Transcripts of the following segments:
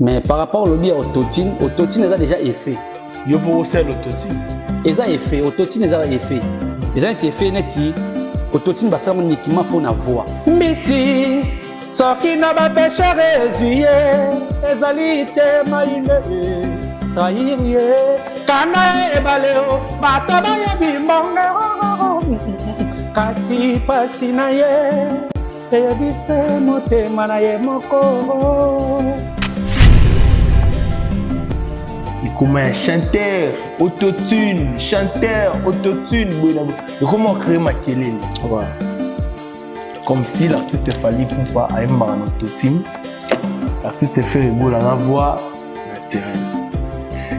Mais par rapport au lobby autotune a déjà effet. Yo pour aussi l'autotune. Ils ont effet, autotune a effet. Ils ont été fait neti autotune basa uniquement pour la voix. Mbiti soki na ba péché résuye ezali te maine trahir ye kana e baleo bato ba yebi mongo kasi pasi na ye eyebise motema na ye moko. Comme un chanteur, autotune. Et comment créer ma kelele? Ouais. Comme si l'artiste fallait pour pas aimer un autotune. L'artiste fait rigolo la voix naturelle.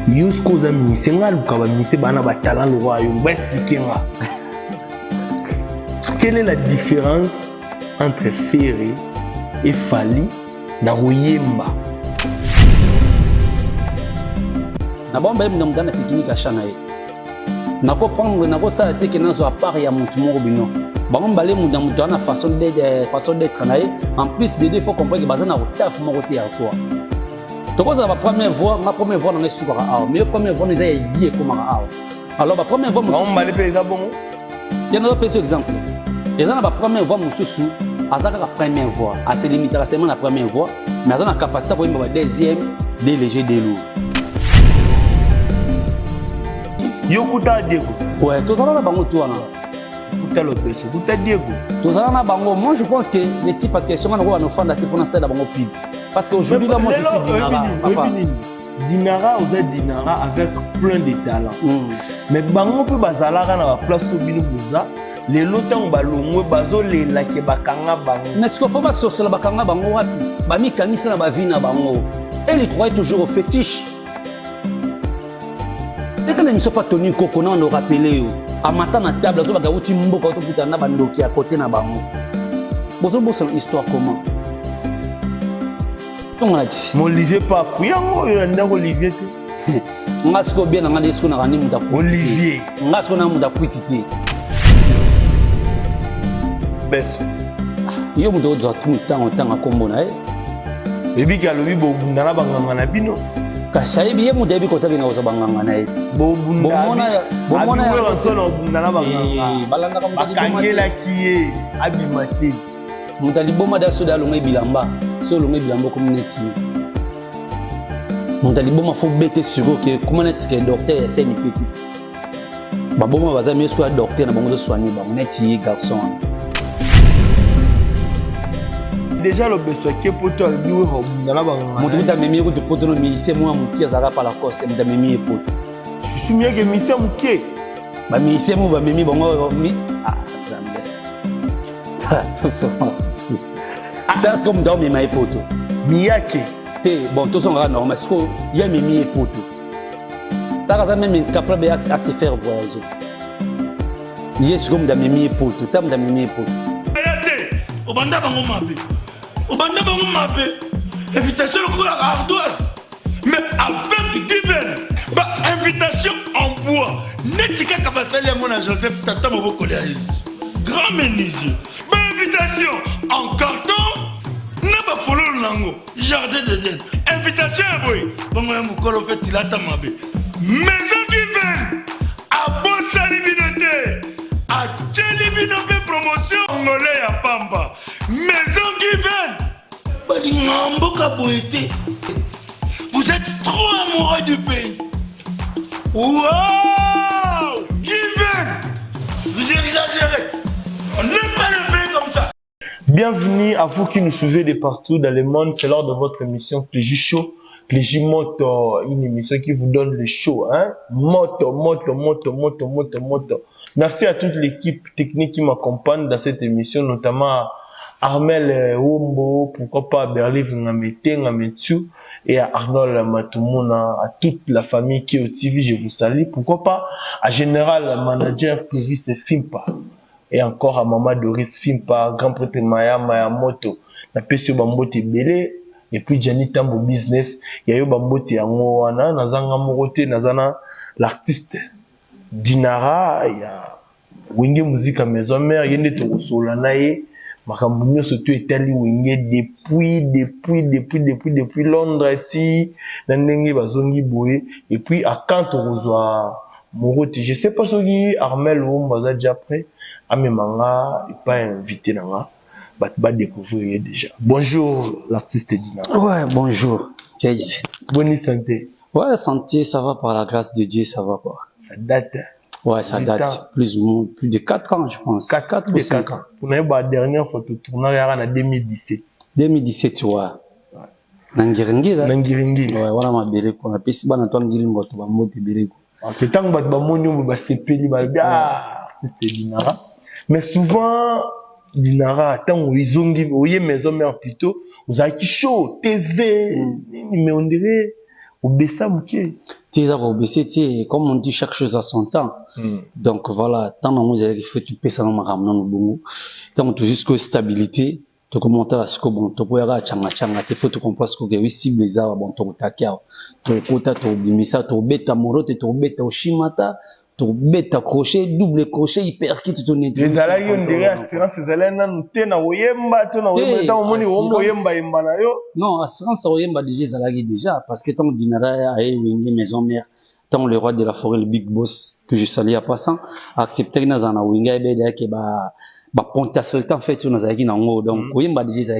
Yusko za misenga lukaba mise bana ba talent le royaume. Va expliquer moi. Quelle est la différence entre Ferré et Fally na Royemba? Nabon ba mna mdana technique a chanaye. Nako prendre nako ça te que nazo à part ya mutu moko bino. Bango balé mutu mutu na façon d'être naye. En plus des deux faut comprendre que bazana taf moko te ya fois. Toko za ba première voix na ngesu ka a. Mais première voix nous a dit comment a. Alors ba première voix mutu. Bango balé pesa bongo. Tiens nous pesa exemple. Et dans la première voix mutu azaka la première voix. A se limiter à seulement la première voix, mais azana capacité pour une deuxième, des légers, des lourds. Yokuta Diego. Ouais, tout ça là bango toi là. Yokuta Lopez, Yokuta Diego. Tout ça là bango, moi je pense que les types à question on va nous faire la pour ça bango pub. Parce qu'aujourd'hui là moi je suis Dinara. Dinara vous êtes Dinara avec plein de talents. Mais bango peut bazalaka na place au binu buza. Les lotang balongwe bazo les la ke bakanga bango. Mais ce qu'il faut pas sur la bakanga bango wapi? Ba mi kanisa na ba vie na bango. Et ils croient toujours au fétiche. Et quand même, ils ne sont pas tenus qu'on nous rappelé à matin à table, ils ont dit mboka to puta na bandoki à côté na bango. Bozo bozo histoire comment? On a dit. Olivier Pape, yango yanda Olivier te. Ngasko bien na ndesko na rani muta Olivier. Ngasko na muta kwititi. Best. Yo muta ozo tanga kombo na e. Ebi ka lobi bo bundana banganga na bino. Kasaye biye mudebi kotaki na ozabanganga na eti. Bomona ya solo bundana banganga. Balanda ka bakangela kiye abimate. Mutali boma da soda longa bilamba. So longa bilamba community. Mutali boma fo bete suro ke community ke docteur ya seni pipi. Ba boma bazami so docteur na bango zo soigner ba neti garçon. Déjà le besoin qui est pour toi le bureau dans la banque. Mon truc d'amemi de poteau no ministère moi mon qui azara par la coste d'amemi et poteau. Je suis mieux que ministère mon qui. Ba ministère moi ba memi bongo mi ah tout ça. Parce comme dans mes mai poteau. Miyake. Té bon tout ça normal parce que il y a memi et poteau. T'as quand même capable à se faire voyager. Il est comme d'amemi et poteau, tam d'amemi et poteau. Obanda bango mabe. Obanda bango mabe. Invitation à ardoise. Mais avec divers. Bah invitation en bois. Netika kabasali à mon Joseph Tata Moboko Léaïs. Grand menuisier. Bah invitation en carton. N'a pas follow nango. Jardin de Dieu. Invitation à boy. Bango ya mukolo fait tilata mabe. Maison divers. À Bossa Libinote. À Tchelibinote promotion. Angolais à Pamba. Maison Given. Vous êtes trop amoureux du pays. Wow! Given. Vous exagérez. On n'aime pas le pays comme ça. Bienvenue à vous qui nous suivez de partout dans le monde. C'est lors de votre émission Clégie Show. Clégie Moto, une émission qui vous donne le show. Hein? Moto. Merci à toute l'équipe technique qui m'accompagne dans cette émission, notamment Armel Wombo, pourquoi pas Berliv Ngametu et à Arnold Matumuna, à toute la famille qui est au TV, je vous salue. Pourquoi pas à Général Manager Clovis Fimpa et encore à Maman Doris Fimpa, Grand Prêtre Maya Moto, la Pesio Bambote Belé et puis Gianni Tambo Business, Yayo Bambote Yangoana, Nazanga Morote, Nazana, l'artiste Dinara, il y a Winge Musique à Maison Mère, Yende Tokosola Naye, makambo nyonso to etali wenge depuis Londres ti na ndenge bazongi boye et puis à quand kozwa Moroti je sais pas soki Armel ou baza déjà prêt amemanga et pas invité nanga ba découvrir déjà. Bonjour l'artiste Dinara. Ouais, bonjour. Jace. Bonne santé. Ouais, santé, ça va par la grâce de Dieu, ça va quoi. Ça date. Ouais, ça date plus de 4 ans, je pense. 4 ou 5 ans. Pour la dernière photo tournage en 2017. 2017, ouais. Nangiringi, là. Nangiringi. Ouais, voilà ma belle quoi. Na pesi bana to ngiringo to ba mote belle quoi. En fait, tant que ba monyo ba sepeli ba artiste Dinara. Mais souvent Dinara, tant ils ont dit, oui, maison mère plutôt, vous avez qui chaud, TV, mais on dirait, au Bessa Mouké. Au Bessa, comme on dit, chaque chose a son temps. Donc voilà, tant que vous avez fait tout Bessa, on m'a ramené au Bongo. Tant que jusqu'à stabilité, tu peux monter la scope, bon, tu peux aller à Changa, tu faut te comprendre que oui, si les arbres, bon, tu peux t'acquérir, tu peux t'obimisa, tu peux bêta morote, tu peux bêta oshimata, tu bêta crochet, double crochet, hyper kit, tu n'es les alliés, on dirait assurance, les alliés, na oyemba, tu na oyemba, tant moni oyemba na yo. Non, assurance oyemba déjà, parce que tant Dinara a une maison mère, tant le roi de la forêt, le big boss, que je salue à passant, accepté que na winga ebe que ba ponta seul temps fait na zaki na ngo, donc oyemba déjà.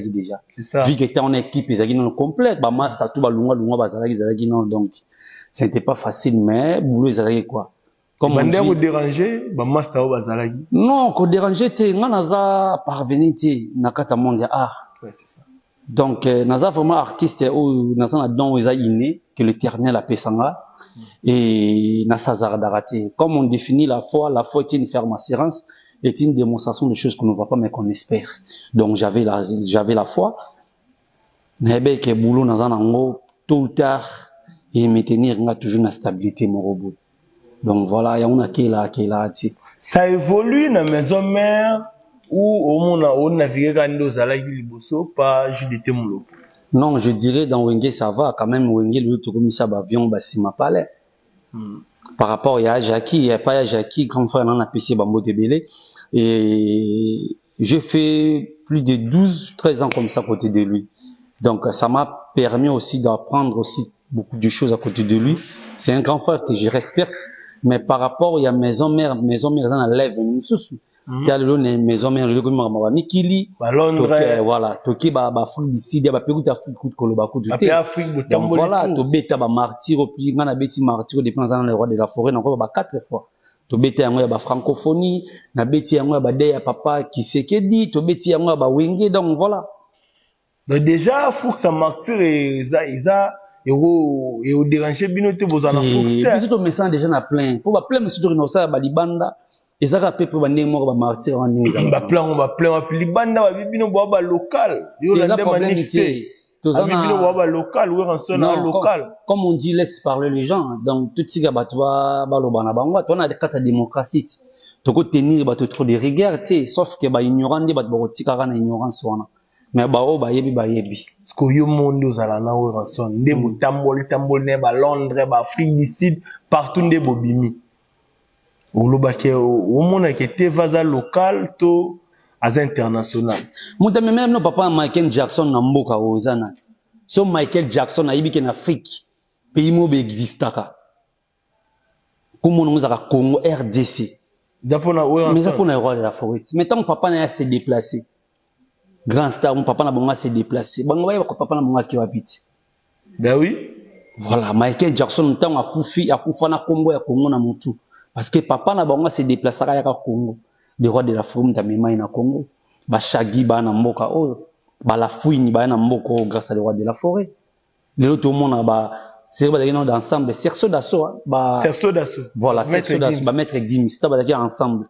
C'est ça. Vu que on équipe zaki non complète, ba master tout ba lunga ba zaki non, donc c'était pas facile, mais boulot zaki quoi. Comme on dit, vous dérangez, bah master au bazalagi. Non, qu'on dérange te, naza parvenir te nakata monde art. Ouais, c'est ça. Donc naza vraiment artiste ou naza na don eza inné que l'Éternel a pesanga et nasa zardarate. Comme on définit la foi est une ferme assurance, est une démonstration de choses qu'on ne voit pas mais qu'on espère. Donc j'avais la foi. Mais ben que boulot naza nango tôt ou tard et me tenir nga toujours na stabilité mon robot. Donc voilà, il y a une qui est là. Ça évolue dans la maison mère ou on navigue quand nous allons liboso pas Judith Mouloko. Non, je dirais dans Wenge ça va quand même. Wenge le tout comme ça avion si ma palais. Par rapport à Jackie, il y a pas Jackie grand frère on a PC Bambo Tebele et j'ai fait plus de 12-13 ans comme ça à côté de lui. Donc ça m'a permis aussi d'apprendre aussi beaucoup de choses à côté de lui. C'est un grand frère que je respecte. Mais par rapport, il y a maison mère, ça enlève une sous. Il y a le maison mère, le comme ma Mikili. Voilà, toki ba fruit d'ici, ba peku ta fruit coup de koloba coup de thé. Donc voilà, to beta ba martyr au puis ngana beti martyr dépend dans le roi de la forêt, donc ba 4 fois. To beta yango ba francophonie, na beti yango ba deya papa qui sait que dit, to beti yango ba wenge, donc voilà. Donc déjà, faut que ça martyr et ça et au déranger binote bozana foxter surtout me sens déjà na plein pour ba plein monsieur no ça ba libanda et ça rappelle pour ba ndemo ba martyr en nisa ba plein ba libanda ba bibino ba local yo la ndema nixé bibino ba local ou rançon local comme on dit laisse parler les gens donc tout siga ba toi ba lobana bango on a des quatre démocratie to ko tenir ba trop de rigueur sauf que ba ignorant de ba tika na ignorance wana mais ba yebi ce que yo monde ozala na o rançon nde tamboli ne ba Londres ba Afrique du Sud partout nde bobimi oloba ke o mona ke te vaza local to az international muta même no papa Michael Jackson na mboka ozana so Michael Jackson ayibi ke na Afrique pays mo be existaka comme on nous a Congo RDC zapona mais zapona roi de la forêt mais tant papa na se déplacer grand star, mon papa n'a pas se déplacer. Bon, ouais, papa n'a pas qui habite. Ben oui. Voilà, Michael Jackson, tant à Koufa na Congo, à Congo na Moutou. Parce que papa n'a pas se déplacer à Congo. Le roi de la forêt, t'as mis na Congo. Ba Shaggy, ba na Mboka, oh. Ba la fouine, ba na Mboko, grâce à le roi de la forêt. Le autre monde, ba, c'est pas d'ailleurs d'ensemble. Cerceau d'assaut, ba. Cerceau d'assaut. Voilà, Cerceau d'assaut, ba maître Gims, t'as pas d'ailleurs ensemble.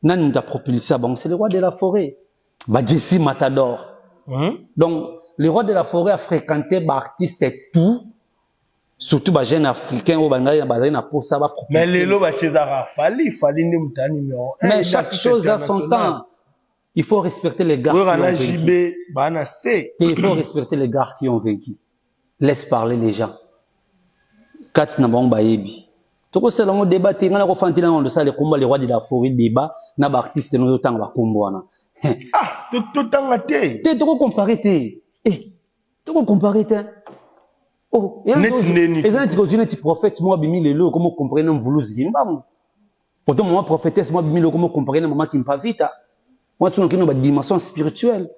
Nan nous t'a propulsé, bon, c'est le roi de la forêt. Bah, Jesse Matador. Donc, le roi de la forêt a fréquenté bah, artistes et tout, surtout bah, jeunes africains ou bah, pour ça va mais les lots bah, fallait numéro 1. Mais chaque chose a son temps. Il faut respecter les gars qui ont vaincu. Il faut respecter les gars qui ont vaincu. Laisse parler les gens. Kat na bon bayebi. Toko sala ngo débat te ngana ko fantina ngo ça les combat les rois de la forêt débat na ba artiste no tanga ba kombo wana. Ah, tout tanga te. Te toko comparer te. Toko comparer te. Oh, et ça dit que tu prophète moi bimi lelo comment comprendre mvuluzi kimba. Pourtant moi prophétesse moi bimi lelo comment comprendre maman qui me pas vite. Moi c'est une dimension spirituelle.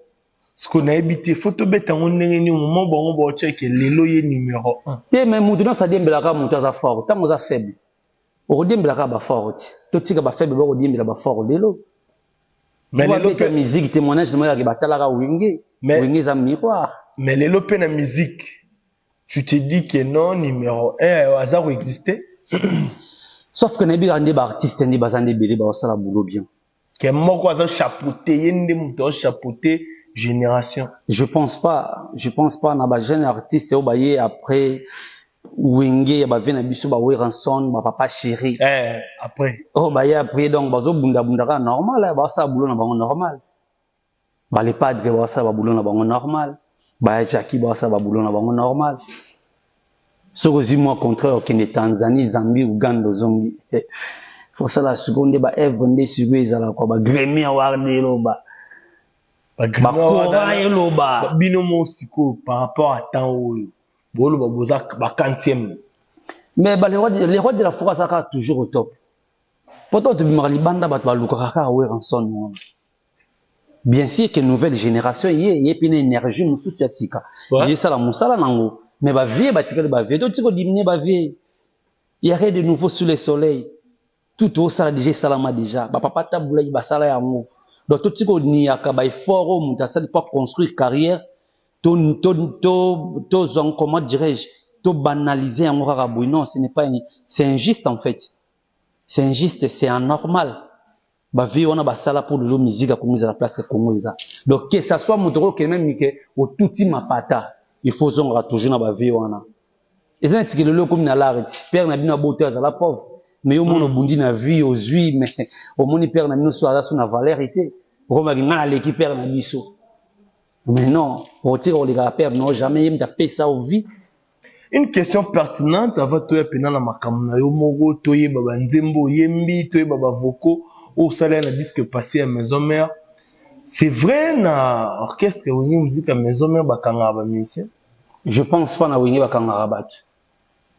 Ce qu'on a habité photo bête en ndenge moment bon bon check lelo ye numéro 1. Te même mutu ça dembelaka mutu za fort, tant za faible. O dembelaka ba fort. To tika ba faible ba dembela ba fort lelo. Mais lelo pe musique témoignage de moi ya batalaka wenge. Wenge za miroir. Mais lelo pe na musique. Tu te dis que non numéro 1 au hasard existait. Sauf que nabi rande ba artiste ndi bazande belé ba sala boulot bien. Que moko aza chapeauté yende mutu chapeauté génération. Je pense pas na ba jeune artiste o baye après wenge ba vena biso ba ranson ba papa chéri. Après. Oh baye après donc bazo bunda ka normal ba sa boulot na bango normal. Ba les padres ba sa ba boulot na bango normal. Ba Jackie ba sa ba boulot na bango normal. Soko zimo contraire que ne Tanzanie, Zambie, Uganda zongi. Faut ça la seconde ba Eve ndé sugo ezala ko ba Grammy award lo ba. Binomo siko par rapport à temps où bolo ba boza ba 40e. Mais les rois de la forêt ça sera toujours au top. Pourtant tu bimar libanda ba ba lukaka we ranson. Bien sûr que nouvelle génération y pine énergie musu ya sika. Y ça la musala nango. Mais ba vie ba tikale ba vie to tiko diminuer ba vie. Il y a rien de nouveau sous le soleil. Tout au ça déjà salama déjà. Ba papa tabula ba sala ya ngo. Donc tout ce qu'on y a qu'à fort monter ça pas construire carrière to comment dirais-je to banaliser en rabou non ce n'est pas c'est injuste en fait c'est injuste c'est anormal ba vie on a ba sala pour de musique à comme la place Congo ça donc que ça soit moto que même que au tout mapata il faut on toujours na ba vie on a et ça c'est que le comme na l'art père na bina beauté à la pauvre mais au monde bundi na vie aux huit mais au monde père na bino soit sur na valeur été l'équipe perd na biso. Mais non, pour dire on les perd non jamais il t'a ça au vie. Une question pertinente avant toi pena na makamna yo mogo toye baba nzembo yembi toye baba voko au salaire na disque passé à maison mère. C'est vrai na orchestre ou musique à maison mère bakanga ba musicien. Je pense pas na wingi bakanga rabat.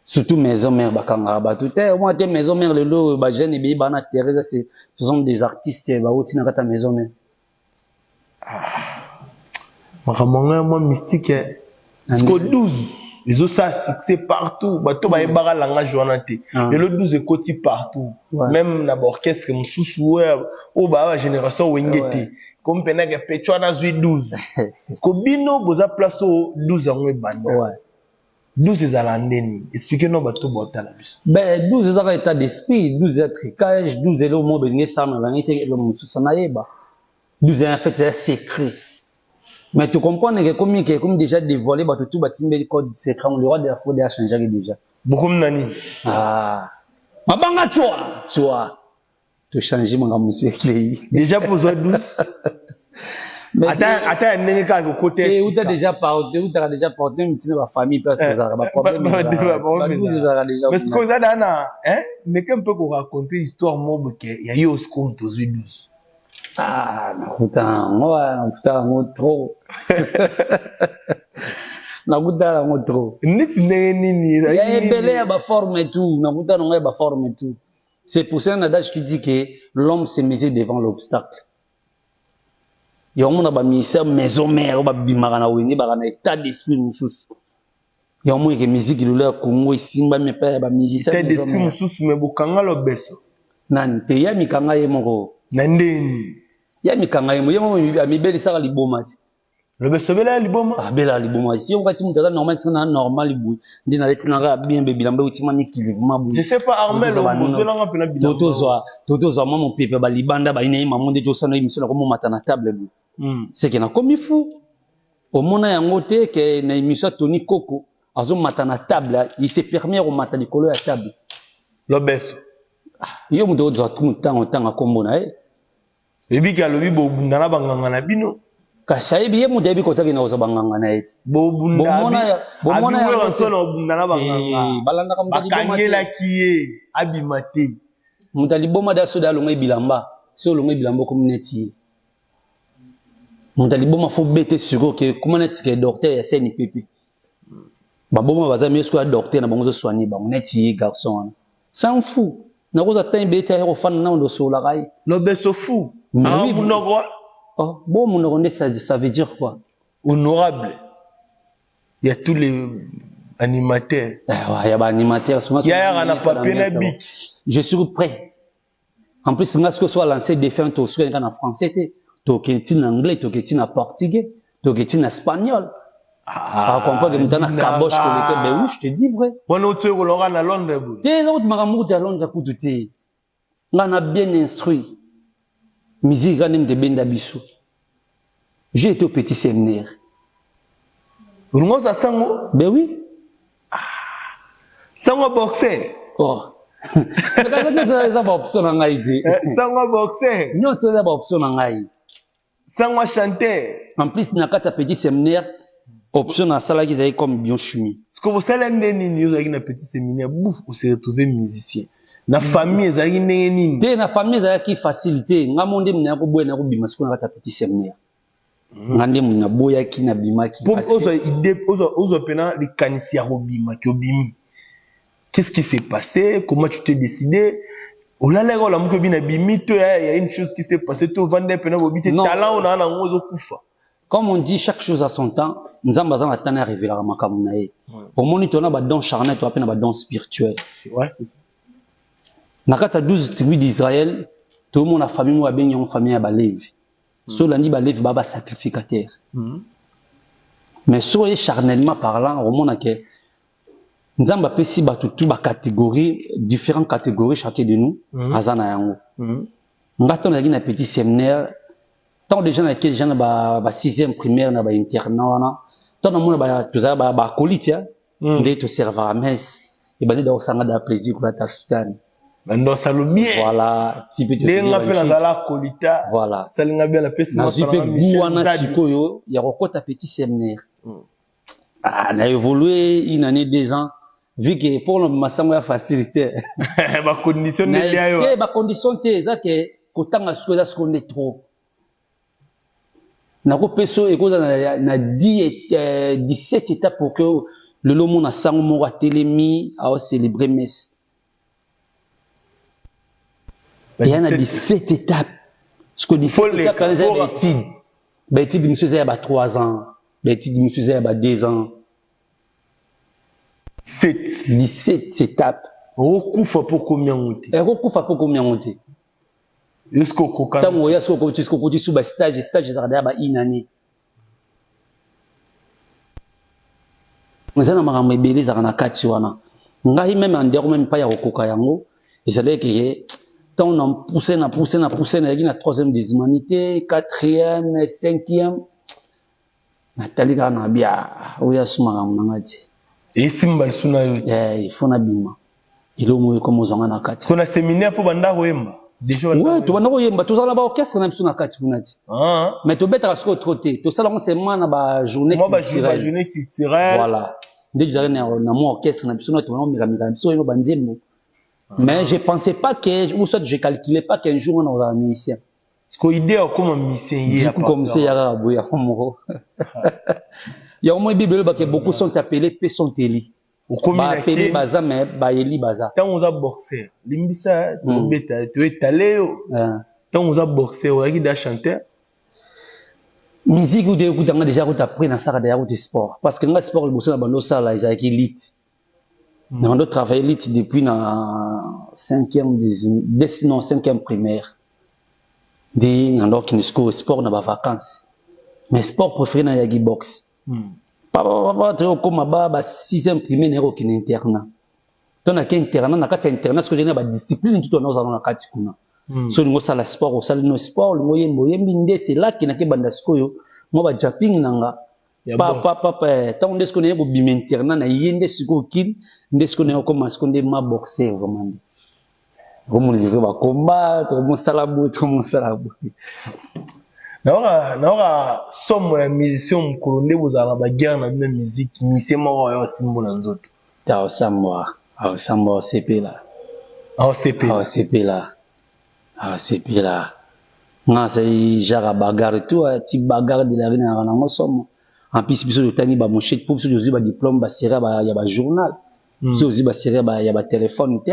Surtout maison mère bakanga rabat. Tout est moi des maison mère le lo ba jeune et bana Teresa ce sont des artistes ba otina kata maison mère. Moi mystique parce que 12 ils ont ça succès partout bato ba ebara langa journalité et le 12 est côté partout même na orchestre mususu o ba génération wengete comme pena que petwa na 12 parce que bino boza place au 12 ans e bando 12 ezala ndeni expliquez-nous bato bota la biso ben 12 ezala état d'esprit 12 est tricage 12 est le mot benye sama la ngite le mususu na yeba 12 en fait c'est secret. Mais tu comprends que comme déjà dévoilé, bah tout batimbe code secret, le roi de la fraude a changé déjà. Beaucoup nani. Ah. Mabanga tu vois. Tu changes mon monsieur clé. Déjà pour 12. Attends, n'est qu'à côté. Et où t'as déjà porté, une petite famille parce que ça va problème. Mais ce que ça donne, hein, mais qu'un peu qu'on raconter histoire mob qu'il y a eu au compte aux 12. Ah, putain, trop. Trop. Il y a un belé à forme et tout. C'est pour ça un adage qui dit que l'homme se mesure devant l'obstacle. Il y a un monde qui a maison mère, qui a un état d'esprit. Il y a un monde qui a musique qui a Congo ici, mais pas de musicien. État d'esprit, mais bokanga lo beso. Nan te ya mikanga ye moko. Nandeni. Ya mikanga ye mo amibeli saka liboma ti. Le besobela liboma. Ah bela liboma. Si on kati mutaka normal tsana normal bu. Ndi na letina ga bien be bilambe utima mikilivuma bu. Je sais pas Armel o mozela nga pena bilambe. Toto zo mama pepe ba libanda ba ina ima monde to sana émission ko mata na table bu. C'est que na komi fou. Au mona yango te que na émission Tony Coco azo mata na table, il se permet au mata likolo ya table. Le beso. Yo muto zo tanga kombo na e. Ebi ka lobi bo bundana banganga na bino. Kasai biye mu debi kota kina osa banganga na eti. Bomona ya sona obunda na banganga. Balanda ka mutali boma. Bakangela kiye abimate. Mutali boma da soda longa bilamba. So longa bilamba community. Mutali boma fo bete siko ke community ke docteur ya seni pipi. Ba boma baza mesko ya docteur na bango zo soigner bango neti garçon. S'en fout. Na koza tan bete ya ko fan na ndo so la kai. No beso fou. Ah munoko. Oh, bon, mon ça veut dire quoi? Honorable. Il y a tous les animateurs. Il y a des animateurs. Il y a un papier bic. Je suis prêt. En plus, ce que soit lancé défend tout ce en français, tout ce qui est en anglais, tout ce qui est en portugais, tout ce qui est en espagnol. Ah, comprendre que maintenant caboche collecteur, ben oui, je te dis vrai. On a au Londres à Londres. Des autres maramouts à Londres pour tout dire. On a bien instruit. Musique ganem de benda biso. J'ai été au petit séminaire. Vous avez à sango? Ben oui. Sango boxer. Oh. Ça va option en Haïti. Sango boxer. Non, ça va option en Haïti. Sango chanter. En plus, n'a qu'à petit séminaire. Option à ça là qui est comme biochimie. Ce que vous savez, nous avons un petit séminaire, bouf, vous se retrouvez musicien. La famille, vous avez une la famille, vous avez qui facilité. N'a monde m'na ko boye na ko bima ce qu'on a petit séminaire. Ngande m'na boya ki na bima ki. Pour ozo pena les kanisia ko bima ki obimi. Qu'est-ce qui s'est passé? Comment tu t'es décidé? Oh là là, la mko bina bimi, il y a une chose qui s'est passée. Tu vends pena bobité talent on a na ngozo kufa. Comme on dit, chaque chose a son temps. Nous avons besoin d'attendre à révéler la makamunae. Au moment où on a des dons charnels, on a des dons spirituels. Ouais, c'est ça. Dans les 12 tribus d'Israël, tout le monde a famille ou a bien une famille à Balev. Sur l'année Balev, baba sacrificateur. Mais sur charnellement parlant, au monde que nous avons appelé si tout ba catégorie, différentes catégories chacun de nous, azana yango. Nous avons un petit séminaire. Tant de gens qui sont dans la 6e primaire, dans l'internat, tant de gens qui sont dans la colite, ils te servent à la messe. Et ils ont un plaisir pour la tassoutane. Voilà, type de voilà. Ça n'a bien la peste. Dans il y a encore un petit séminaire. On a évolué une année, 2 ans. Vu que pour le massacre, facilité. Ma condition n'est pas. Ma condition est que quand on a ce qu'on est trop. Na ko peso e koza na 17 étapes pour que le lomo na sango mo telemi a célébrer messe. Il y a 17 étapes. Ce que 17 étapes quand les études. Ben études me faisait à 3 ans, ben études me faisait à 2 ans. 17 étapes. Okufa pour combien monter? Okufa pour combien monter? Est-ce qu'on coca? Tant que est-ce qu'on dit sous stage d'arrière une année. Nous allons marrer belé za na kati wana. Ngai même en dehors même pas ya koka yango. Et ça veut dire que tant on poussé na 3e des humanités, 4e, 5e. Nathalie kana bia oya suma ngati. Et simba suna yo. Il faut na bima. Ilo moyo comme zonga na kati. Kuna séminaire pour banda wemba. Ouais, tu vas nous yemba, tu vas là-bas orchestre na biso na kati funati. Mais tu bête à ce trotter, tu ça là on c'est man ba journée culturelle. Voilà. Dès que na mon orchestre na biso na tu on mira biso ino banzembo. Mais je pensais pas que ou soit je calculais pas qu'un jour on aura un musicien. Parce que idée comme musicien hier comme ça ya boya comme. Il y a au moins bible que beaucoup sont appelés P sont télé. Ba appelé baza mais ba eli baza. Tant on a boxer, limbisa beta tu es allé tant on a boxer ou qui da chanter. Musique ou de écoute déjà tu appris na ça derrière de sport parce que le sport le bosso na bando ça là ils a élite. On doit travailler élite depuis na 5e primaire. Des alors qui ne sport na ba vacances. Mais sport préféré na yagi boxe. Papa tu comme ba 6e primaire qui est internat. Ton na internat na kati internat ce que j'ai ba discipline tout on a na kati kuna. So ngo sala sport au sala no sport ngo yembi nde c'est là qui na ke banda skoyo mo ba japping nanga papa tant nde ce qu'on est ko bim internat na yende siko kin nde ce qu'on est comme ce qu'on est ma boxer vraiment. Comme on dit ba combat, comme sala bout, comme sala bout. naora somme ya musicien mokolo nde bozala na guerre na bino musique mise moko oyo osimbo na nzoto aosambwa osepela nga sai jara bagarre tout ti bagarre de la vie na nango somo en plus biso totani ba mochette pour biso jozi ba diplôme ba série ya ba journal biso jozi ba série ya ba téléphone te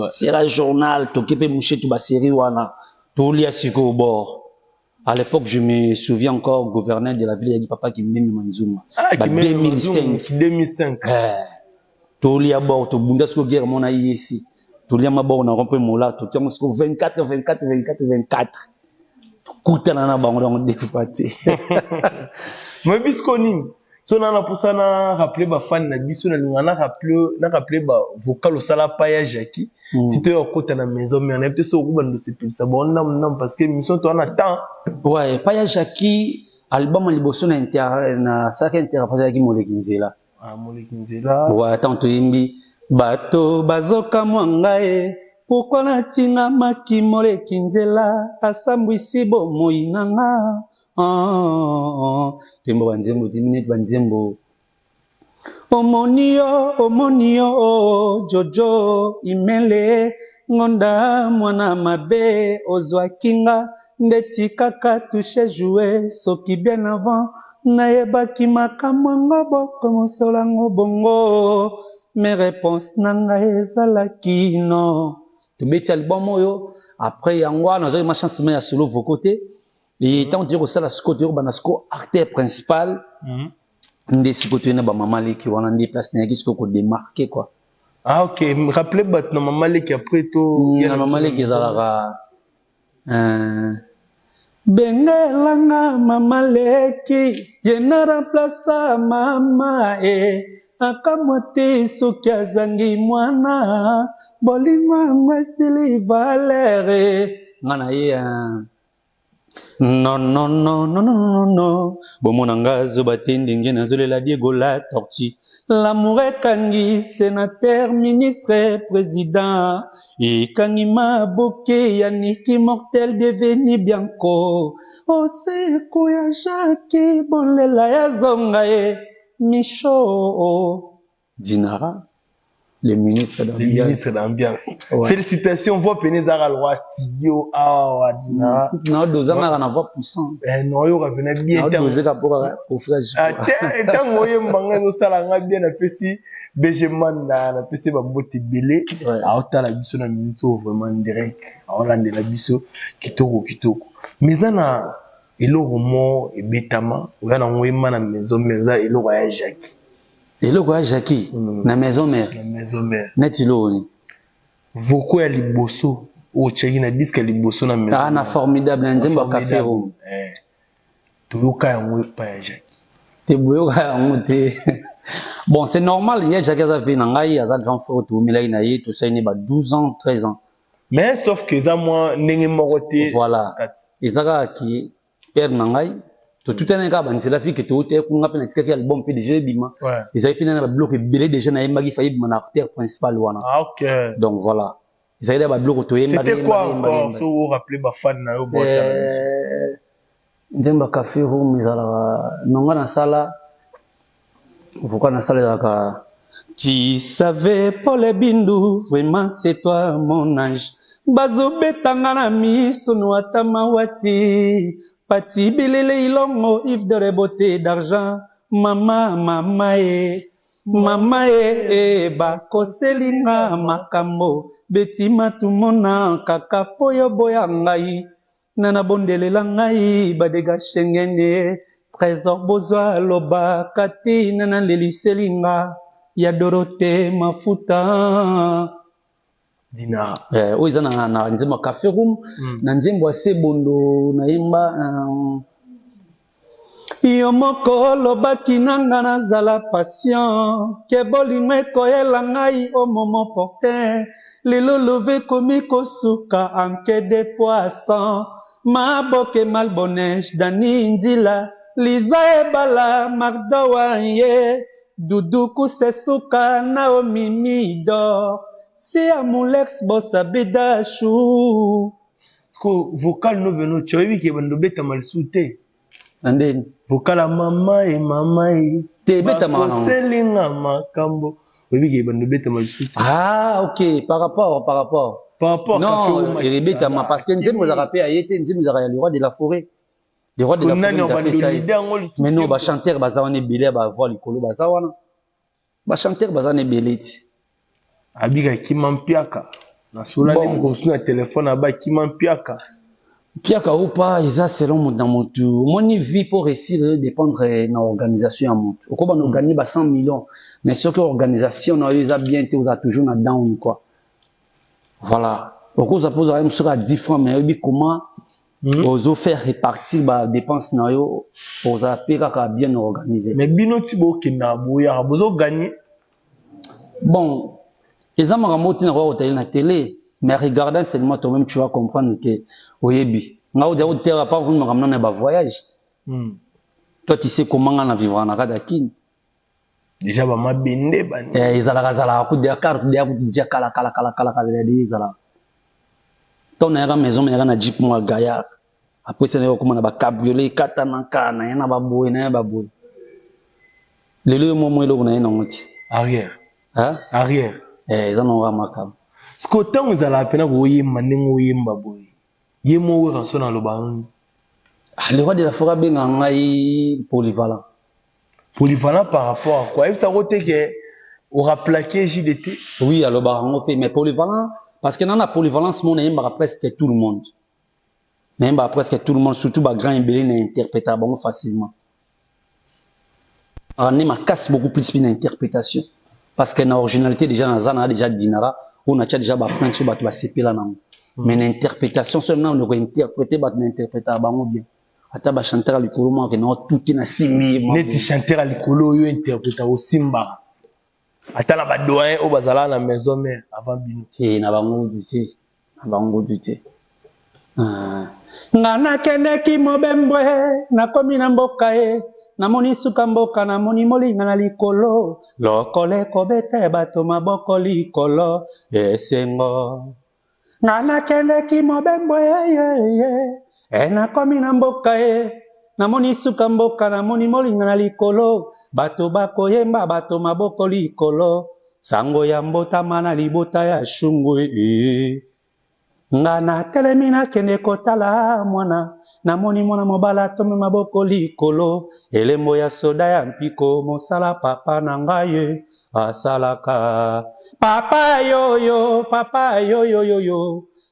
série journal tokepe mochette ba série wana to lia siko au bord. À l'époque, je me souviens encore, gouverneur de la ville, il y a dit papa qui m'aime Manzouma. Ah, qui 2005. Toli à bord, to bundasko guerre mon aïe ici. Toli à ma bord, on a rempli mon là, to tiens 24. Kuta na ba on découpate. Mais biskoni. So na pour ça na rappeler ba fan na biso na rappeler ba vocal au sala paya Jackie. Si tu es au côté de la maison, mais on est peut-être au bout de ce plus ça bon non parce que mission toi on attend. Ouais, paya Jackie album liboso na saka interface ki Molekinzela. Ah Molekinzela. Ouais, attends to yimbi bato bazoka mwangae pourquoi na tinga maki Molekinzela asambwisi bo moinanga. Tembo banzembo 10 minutes banzembo omonio jojo imele ngonda mwana mabe ozwa kinga ndeti kaka touche jouer soki bien avant nayebaki makambo ngobo komosolango bongo mes réponses nanga ezalaki non tobeti album oyo après yango wana nazali ma chance ya solo vocoté et tant que ça la scoto banasko acteur principal ndé sikoto na ba mama leki wana ndé place na yaki siko ko démarquer quoi. Ah OK, me rappelez bat na mama leki après to na mama leki zalaka bengelanga mama leki yena remplace mama akamwate soki azangi mwana bolingo ngwestili valere ngana ye non. Bomonanga zobatendenge nazolela Diego la tortue. L'amour ekangi sénateur, ministre, président. Ekangi maboke yaniki mortel deveni bianco. Oseko ya Jackie bolela ya zonga Micho Dinara. Le ministre d'ambiance. Ouais. Félicitations, voix Pénézara Loi Studio. Ah, Dinara. Non, deux ans, on a voix puissant. Non, il revenait bien. Non, deux ans pour frère. Tant que vous avez salanga bien, na pesi Benjamin na pesi babote belé. A ota la biso na minuto vraiment direct. A Hollande la biso kitoko. Mais na eloko mo ebetama, oya na ngwema na maison meza eloko ya Jackie. Et le gars Jackie, na maison mère. Net iloni. Voko ya liboso, o cheki na disque ya liboso na maison. Ah na formidable nzemba café room. Toyoka ya ngwe pa ya Jackie. Te boyoka ya ngote. Bon, c'est normal, il y a Jackie za vina ngai ya za grand frère to milai na ye to saini ba 12 ans, 13 ans. Mais sauf que za moi ndenge moroté. Voilà. Ezaka ki père na ngai tout un gars c'est la fille que tout est qu'on appelle un album puis déjà bima ils avaient fini dans le bloc belé déjà na yemba qui failli mon acteur principal wana. Ah OK. Donc voilà ils avaient dans le bloc to yemba. C'était quoi encore so vous rappelez ba fan na yo bota ndemba café room izala nonga na sala pourquoi na sala zaka tu savais Paul Bindu vraiment c'est toi mon ange bazo betanga na miso no atamawati Pati bilele ilongo if de rebote d'argent mama ba koselinga makambo beti matumona kaka poyo boya ngai nana bondelela ngai badega shengene trésor bozwa loba kati nana leliselinga ya Dorothée mafuta Dinara. Oiza na nzembo café room na nzembo ase bondo na yemba yo moko lobaki nanga nazala patient ke bolingo ekoyela ngai o moment portin lelo love komi kosuka anke de poisson maboke malbonèche dani ndila liza ebala mardowa ye duduku sesuka naomi midor si amulex bossa bedachou que vocal no beno tu as vu que bando beta mal souté Andeni. vocal à mama et Te beta mal. selinga makambo oui que bando beta mal souté Ah, ok, par rapport. Non, il beta mal parce que nous nous rappelé à été, nous avons le roi de la forêt. Le roi de la forêt. Mais non, ba chanteur bazawane belé ba voix likolo bazawana. Ba chanteur bazane belé. Abika kimampiaka. Na sola ni mkosu na téléphone aba kimampiaka. Piaka ou pas, ils selon mon dans mon tour. Mon vie pour réussir dépendre de l'organisation à mon tour. Au on organise 100 millions, mais ce que l'organisation on a eu ça bientôt on a toujours na down quoi. Voilà. Au coup ça pose même sur à 10 francs mais comment aux faire répartir ba dépenses na yo aux appeler bien organisé. Mais bino tibo kina boya bozo gagner. Bon, les hommes ramotent na télé. Mais regardant seulement toi-même, tu vas comprendre que, oyebi, nga ou de terre pas vous me ramener ba voyage. Toi, tu sais comment on a vivre en Akadakin. Déjà, ba ma bende ba. Izala coup de carte, déjà kala izala. Ton era maison, mais na jeep moi gaillard. Après c'est comment on a ba cabriolet, katana kana, yana ba boy, na ba boy. Le lieu moment là on a non arrière. Hein? Arrière. Ils en ont remarquable. Ce que tant vous allez appeler vous yemba nengo yemba boy. Yemo we rançon dans le baron. Le roi de la forêt benga ngai polyvalent. Polyvalent par rapport à quoi? Il ça roté que aura plaqué JDT. Oui, alors baron mais polyvalent parce que dans la polyvalence mon yemba presque tout le monde. Mais presque tout le monde surtout ba grand embelé n'interprétable facilement. On est ma casse beaucoup plus une interprétation parce que dans originalité déjà dans zana déjà dinara on a déjà ba plein de choses ba CP là non. Mais l'interprétation seulement on doit interpréter ba interpréter bango bien. Ata ba chanteur likolo mo que non tout est na simi. Neti chanteur likolo yo interpréter au simba. Ata la ba doyen o bazala na maison mère avant bino. Ti na bango duti. Na bango duti. Ngana kende ki mobembwe na komi na mboka e. Namoni suka mboka namoni molinga na likolo lokole kobete bato maboko likolo esengo ngana kende ki mobembo nakomi na mboka namoni suka mboka namoni molinga na likolo bato bakoyemba bato maboko likolo sango ya mbotama na libota ya shungwe ngana telemina kende kotala mwana namoni mwana mobala tome maboko likolo elembo ya soda ya mpiko mosala papa na ngai asalaka papa yoyo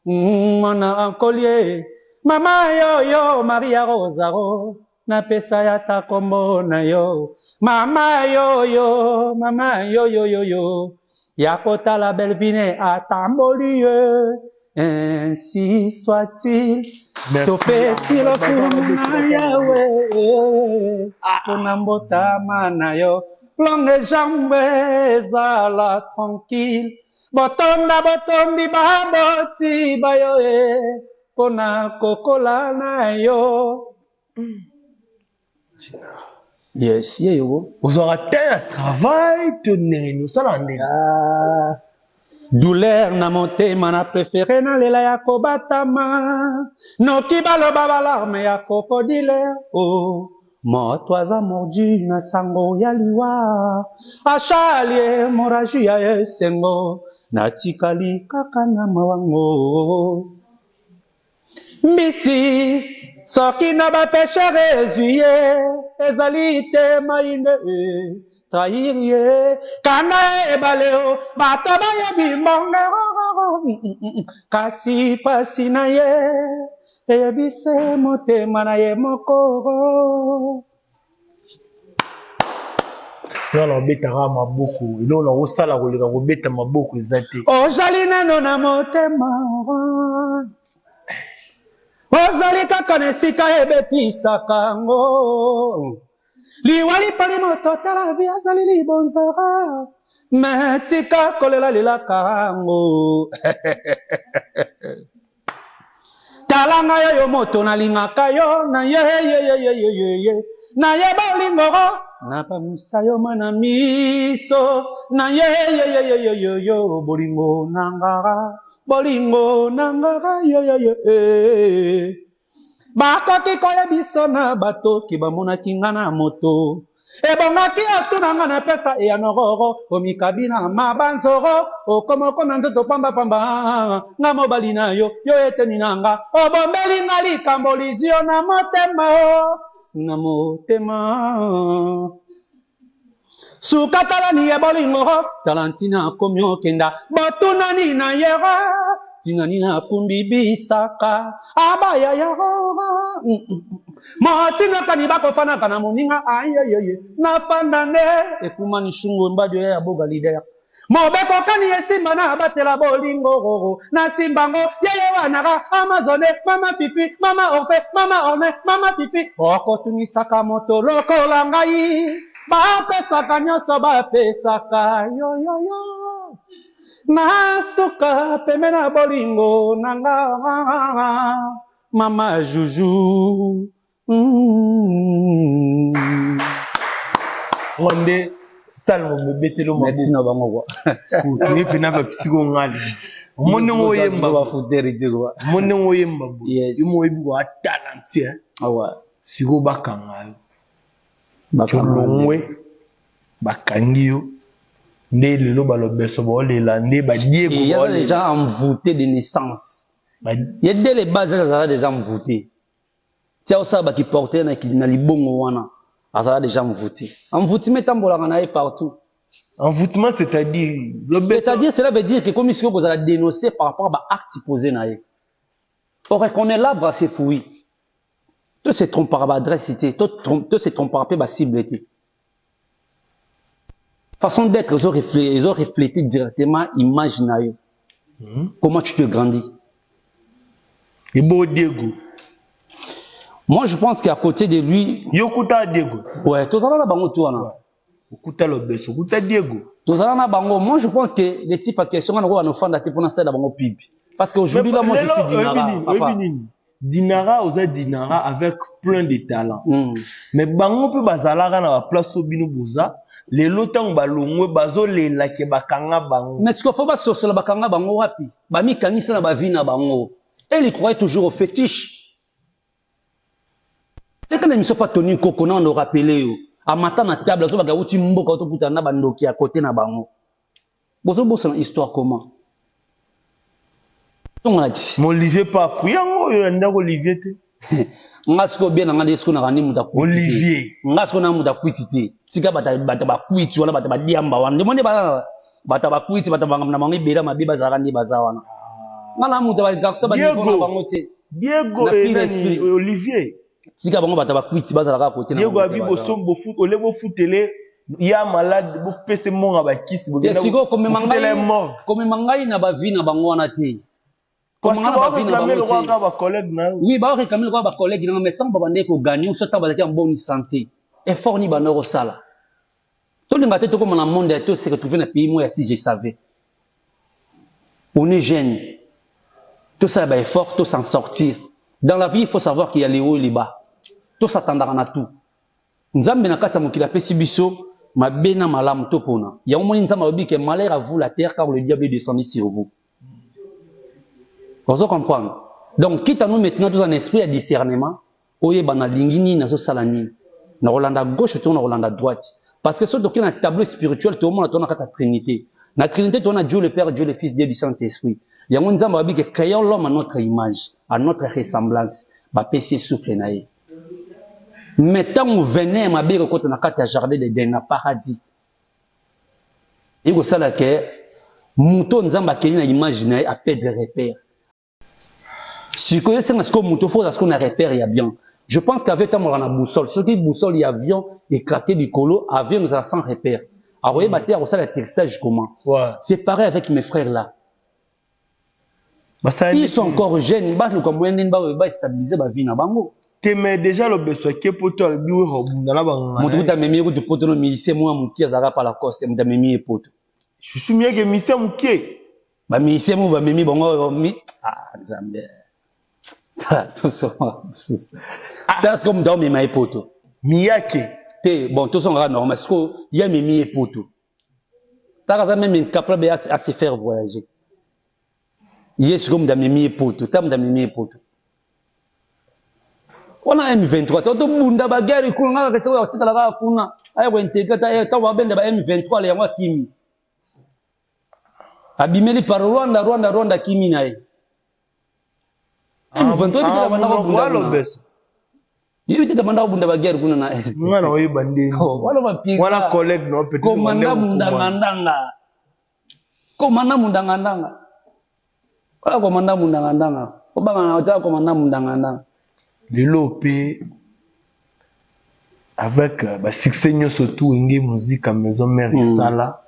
mwana ankolie mama yoyo Maria Rosaro na pesa ya takombo na yo mama yoyo ya kotala Belvine atamboli ainsi soit-il. Topesi lokuna yawe Tunambota manayo Longue jambe zala tranquille Botonda botombi baboti bayo Pona kokola na yo. Yes, yo. Vous aurez un travail, tenez-nous ça là. Douleur na motema na préféré na lela ya kobatama noki baloba balarme ya crocodile oh moto aza mordu na sango ya liwa achali hémorragie ya esengo natikali kaka na mawango mbisi soki na bapeshe rezuye ezali te mainde trahir kana ebaleo bato bayebi mbongo kasi pasi na ye eyebise motema na ye moko nana obetaka maboko elo na kosala koleka kobeta maboko eza te ozali nano na motema ozali kaka na esika ebetisaka ngo liwali pali moto tala vi azali libonzara metika kolela lilaka ngo talanga yo moto nalingaka yo na ye na ye bolingoro na pamusa yo mana miso na ye bolingo nangara bolingo nanga yo yo yo bakoki koyebisa na bato ki bamonaki nga na moto ebongaki atunanga na pesa ya nororo omikabi na mabanzoro okomoko na nzoto pamba nga mobali na yo yo eteni nanga obombeli nga likambo lizio na motema sukatalani ya bolingo talantina komi okenda botunani na yera tinani na kumbi bisaka abaya yara motinga kani bakofana kana moninga ayeyeye nafanda nde ekumani shungo mbadio ya boga lider mobeko kani esimba na batela bolingo na simbango yeye wanaka amazone mama pipi mama orfe mama orne mama pipi okotungisaka moto lokola ngai bapesaka nyonso bapesaka yoyoyo nasuka peme na bolingo nanga mama juju Wande salmo bebetelo mabu. Merci na bango kwa. Ni pena ba psigo ngali. Mone ngoyemba ba futeri kwa. Mone ngoyemba. Yes. Yumo ebi wa talent ya. Awa. Sigo bakangal. Bakangal. Bakangio. Né le balobeso ba olela né ba Diego. Il y a des gens envoûtés de naissance. Il y a dès les bases déjà envoûtés. Tia osaba qui portait na libongo wana. Azala déjà envoûté. Envoûtement tambolanga na partout. Envoûtement c'est-à-dire cela veut dire que comme si vous allez dénoncer par rapport à acte posé na ye. On reconnaît l'arbre à ses fruits. Tout se trompe par adresse, tout se trompe par ba cible. Façon d'être, ils ont reflété directement l'image na yo. Comment tu te grandis. Et beau Diego. Moi, je pense qu'à côté de lui... Yokuta Diego. Ouais, tout ça là, bango tout là. Okuta Lobeso, Okuta Diego. Tout ça là, bango. Moi, je pense que les types à question, on va nous faire dater pour l'instant bango pib. Parce qu'aujourd'hui là, moi, je suis Dinara. Dinara, osa Dinara avec plein de talents. Mais bango peut bazalara na la place au bino boza. Les lotang balongwe bazo le la ke bakanga bango. Mais ce qu'il faut pas sur la bakanga bango wapi. Bami kanisa na bavina bango. Et ils croyaient toujours au fétiche. Les gens ne sont pas tenus qu'on nous rappelé à matin à table, ils ont gagné mboka to puta na bandoki à côté na bango. Bozo bozo histoire comment? On a dit. Mon Olivier Papou, yango yanda Olivier te. Ngasko bien na ngade sko na rani muta kwiti. Olivier. Ngasko na muta kwiti te. Sika bata ba kwiti wala bata ba diamba wana. Demande bata ba kwiti bata ba na mangi bela mabiba za rani bazawana. Ngala muta ba gakso ba ni ko bango te. Diego et Olivier. Si ka bango bata ba kwiti bazala ka côté na. Diego abi bo sombo foot ole bo footele ya malade bo pese monga ba kisi bo gena. Siko comme mangai na ba vie na bango wana te. Comme on va réclamer le roi ba collègue na. Oui, ba réclamer le roi ba collègue na mais tant ba bande ko gagner ou surtout ba en bonne santé. Effort ni ba no sala. Tout le matin tout comme dans le monde tout se retrouver dans pays moi si je savais. On est jeune. Tout ça ba effort tout s'en sortir. Dans la vie, il faut savoir qu'il y a les hauts et les bas. Tout s'attendra à tout. Nzambe na kata mokila pesi biso mabena malamu to pona. Ya omoni nzambe obi que malheur à vous la terre car le diable est descendu sur vous. Vous comprenez? Donc quitte à nous maintenant tous un esprit à discernement, oye bana lingini na so salani. Na Rolanda gauche to na Rolanda droite. Parce que ce donc un tableau spirituel tout le monde a ton kata trinité. Na trinité on a Dieu le Père, Dieu le Fils, Dieu du Saint-Esprit. Il y a mon nzambe obi que créons l'homme à notre image, à notre ressemblance. Ba pesi souffle na ye. Mais tant que vous venez, ma belle, quand on a quatre jardins de Dena paradis. Et vous savez que mouton nzamba keni na imaginer à perdre repère. Si que c'est ce que mouton faut à ce qu'on a repère il y a bien. Je pense qu'avec tant on a boussole, ce qui boussole il y a avion éclaté du colo, avion nous a sans repère. Alors voyez bâtir au ça l'atterrissage comment. Ouais. C'est pareil avec mes frères là. Ils sont encore jeunes, ils battent comme moyen ba stabiliser ba vie na bango. Mais déjà le besoin que pour toi le bureau dans la banque. Mon truc d'amemi de poto no milicier moi mon qui azara par la coste d'amemi et poto. Je suis mieux que milicier mon qui. Ba milicier mo ba memi bongo mi ah nzambe. Tout ça. Das comme dans mes poto. Miyake. Te bon tout ça normal parce que il y a memi et poto. Ta même capable à se faire voyager. Yes, comme d'amimi poto, tam d'amimi poto. On a M23, tu bunda baguerre kuna ka tsawa tita la kuna. Ayo intégrer ta wa benda ba M23 le yango kimi. Abimeli par Rwanda kimi na ye. M23 bita banda ko bunda lobeso. Yo bita banda ko bunda baguerre kuna na. Ngana oyi bandi. Wala mapiga. Wala collègue no peut-être. Komanda mundangandanga. Komanda mundangandanga. Wala komanda mundangandanga. Obanga na otaka komanda mundangandanga. Le lopé avec succès surtout une musique à maison mère et sala.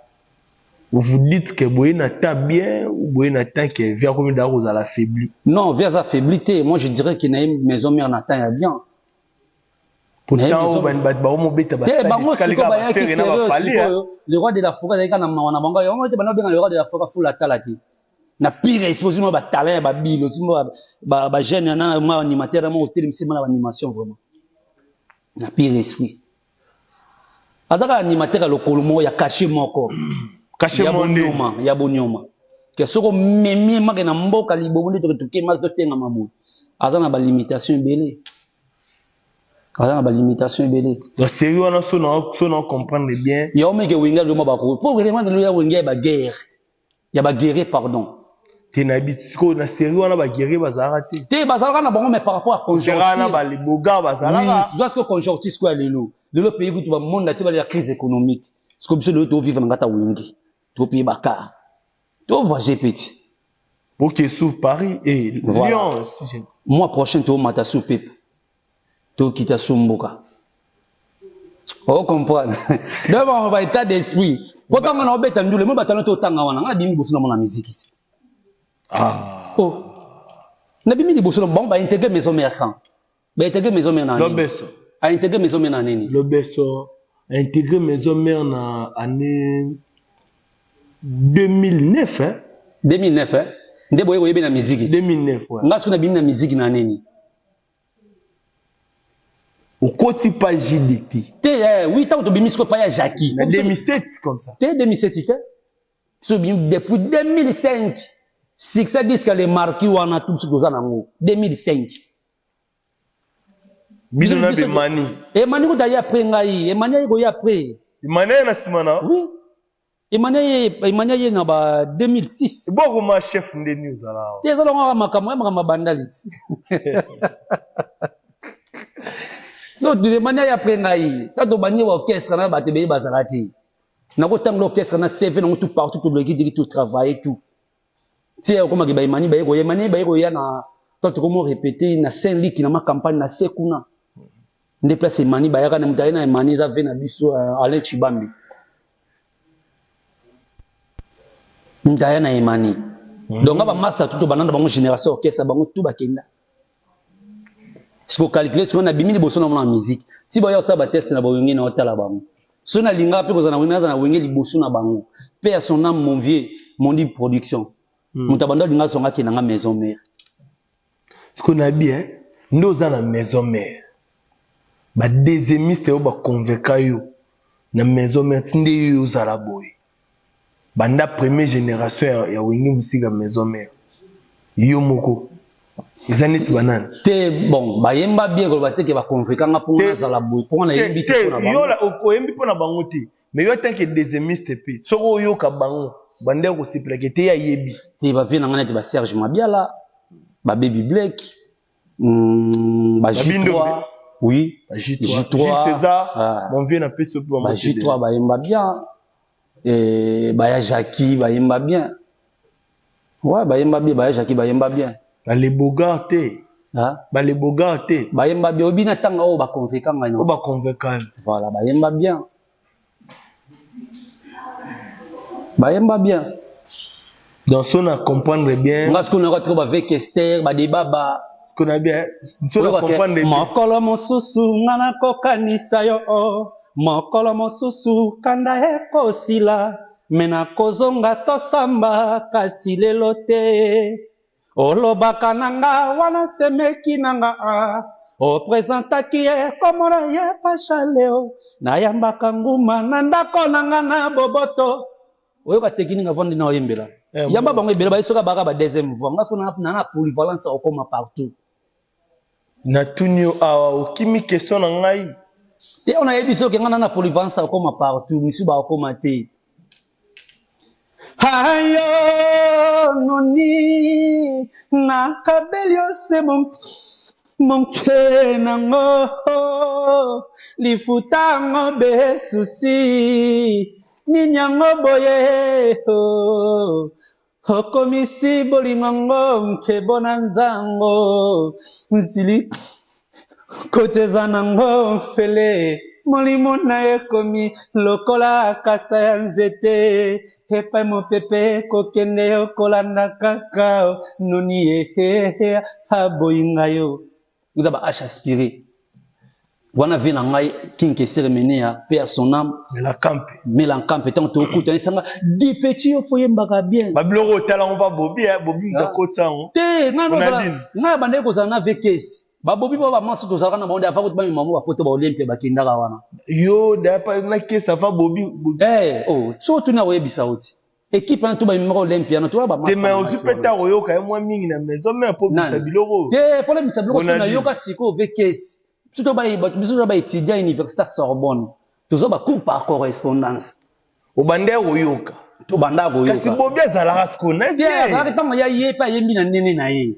Vous vous dites que vous n'êtes bien ou vous n'êtes que via comme d'arros à la faibli. Non, via affaibli. Moi je dirais qu'il y a une maison mère n'atteint bien. Pourtant, le roi de la forêt, le roi de la forêt fout la talati. Na pire exposition ba talent ba bilo ba jeune na ma animateur ma hôtel c'est ma animation vraiment na pire esprit adaka animateur le kolomo ya caché moko caché mondoma ya bonyoma ke soko memi ma na mboka libobundi to ke ma to tenga mamu azana ba limitation belé azana ba limitation belé donc sérieux on so comprendre bien ya o meke winga le mo ba ko pour vraiment le ya winga ba guerre ya ba guerre pardon. Tenabitsko na série on a ba guerrier bazarati. Te bazalaka na bango mais par rapport à conjoncture. Gérana ba les boga bazalaka. Oui, parce que conjoncture quoi le pays où tu vas monde na la crise économique. Ce que le to vivre ngata wingi. To pays baka. To voyager petit. Pour que sous Paris et Lyon. Mois prochain to mata sous Pep. To kita sumbuka. Oh comprendre. D'abord on va état d'esprit. Pourtant on a obéta ndule mo batalo to tanga wana. Ngala bimi bosu na mona musique. Ah. Oh. Nabimi liboso bon ba intégrer maison mère quand. Ba intégrer maison mère na. Lobeso. A intégrer maison mère na nini? Lobeso intégrer maison mère na année 2009 hein. 2009 hein. Nde boye boye na musique. 2009 ouais. Ngasko na bimi na musique na nini? Au côté pas JDT. Oui, tant que bimi sko pa ya Jackie. En 2007 comme ça. T'es 2007 t'es. So bimi depuis 2005. Succès disque les marquis ou en a tout ce que vous en avez 2005. Bisona be mani. Et mani ko d'ailleurs après ngai, et mani ko ya après. Mani na simana. Oui. Et mani na ba 2006. Bon comment chef de news alors. T'es allons à makama bandali. So de mani ya après ngai, tato bani orchestre na ba te be bazalati. Na ko tang l'orchestre na CV na tout partout tout le guide tout travailler tout. Si comment que baimani baiko ya na toi comment répéter na Saint-Luc na ma campagne na sekuna déplacer mani bayaka na mutaye na mani za vena biso Alain Chibambi mutaye na mani donc aba massa tout bananda bango génération orchestre bango tout bakenda ce qu'on calcule ce qu'on a bimi liboso na mona musique si boya ça ba test na boyenge na hôtel bango so na linga pe ko za na wenge liboso na bango paix à son âme mon vieux mon dit production. Moutabanda linga songa ki na maison mère. Ce qu'on a bien, nous avons la maison mère. Ba deuxiémiste yo ba convaincre yo na maison mère tinde yo zala boy. Banda première génération ya wingi musique maison mère. Yo moko. Izaneti banane. Te bon, ba yemba bien ko ba te ke ba convaincre nga pour na zala boy. Pour na yembi te na ba. Yo la o yembi pour na bango te. Mais yo tant que deuxiémiste pe. Soko yo ka bango. Bande ko siplekete ya yebi te ba vina ngana te ba Serge Mabiala ba Baby Black ba J3 oui J3 César mon vieux n'a pas ce pour ba J3 ba yemba bien et ba ya Jackie ba yemba bien ouais ba yemba bien ba ya Jackie ba yemba bien ba les Bogart ba les Bogart ba yemba bien obina tanga o ba convaincre nga o ba convaincre voilà ba yemba bien. Bayemba bien. Dans son à comprendre bien. Parce qu'on aura trouvé avec Esther, ba débat ba. Ce qu'on a bien. Son à comprendre bien. Mokolo mosusu ngana kokanisa yo. Mokolo mosusu kanda eko sila. Mena kozonga tosamba kasi lelo te. Olobaka nanga wana semeki nanga. O presentaki e komona ye pachaleo. Na yambaka nguma na ndako nanga na boboto. Oyo ka tekini nga vandi na oyembela Yamba bango ebele ba isoka baka ba deuxième voix. Parce qu'on a na polyvalence au comme partout. Na tunio awa okimi question na ngai. Te on a ebiso ke ngana na polyvalence au comme partout, misu ba comme te. Hayo noni na kabelio se mon kenango lifutango be susi ninyango boye okomisi bolingongo mkebonanzango nsili koteza nango fele molimo na ekomi lokola kasa ya nzete epai mopepe kokende okolanda kaka noni ehe aboyinga yo vous avez aspiré wana vi na ngai kinke cérémonie ya paix à son âme mais la camp tant to kuta sanga di petit yo foye mbaka bien babiloko tala on va bobi ndakotsa ngo te na bande ko za na vekesi babobi ba maso to zaka na monde afa ko ba mamu ba poto ba Olympia ba kindaka wana yo da pa na kesa fa bobi so tu na webisa oti équipe na to ba mimako Olympia na to ba maso te mais on supeta oyoka moi mingi na maison mais pour bisa biloko te pour bisa biloko na yoka siko vekesi tout ba biso ba étudiant université Sorbonne toujours ba cours par correspondance obande oyoka to banda oyoka kasi bobi azala siko na je azala tango ya yepa yembi na ndenge na ye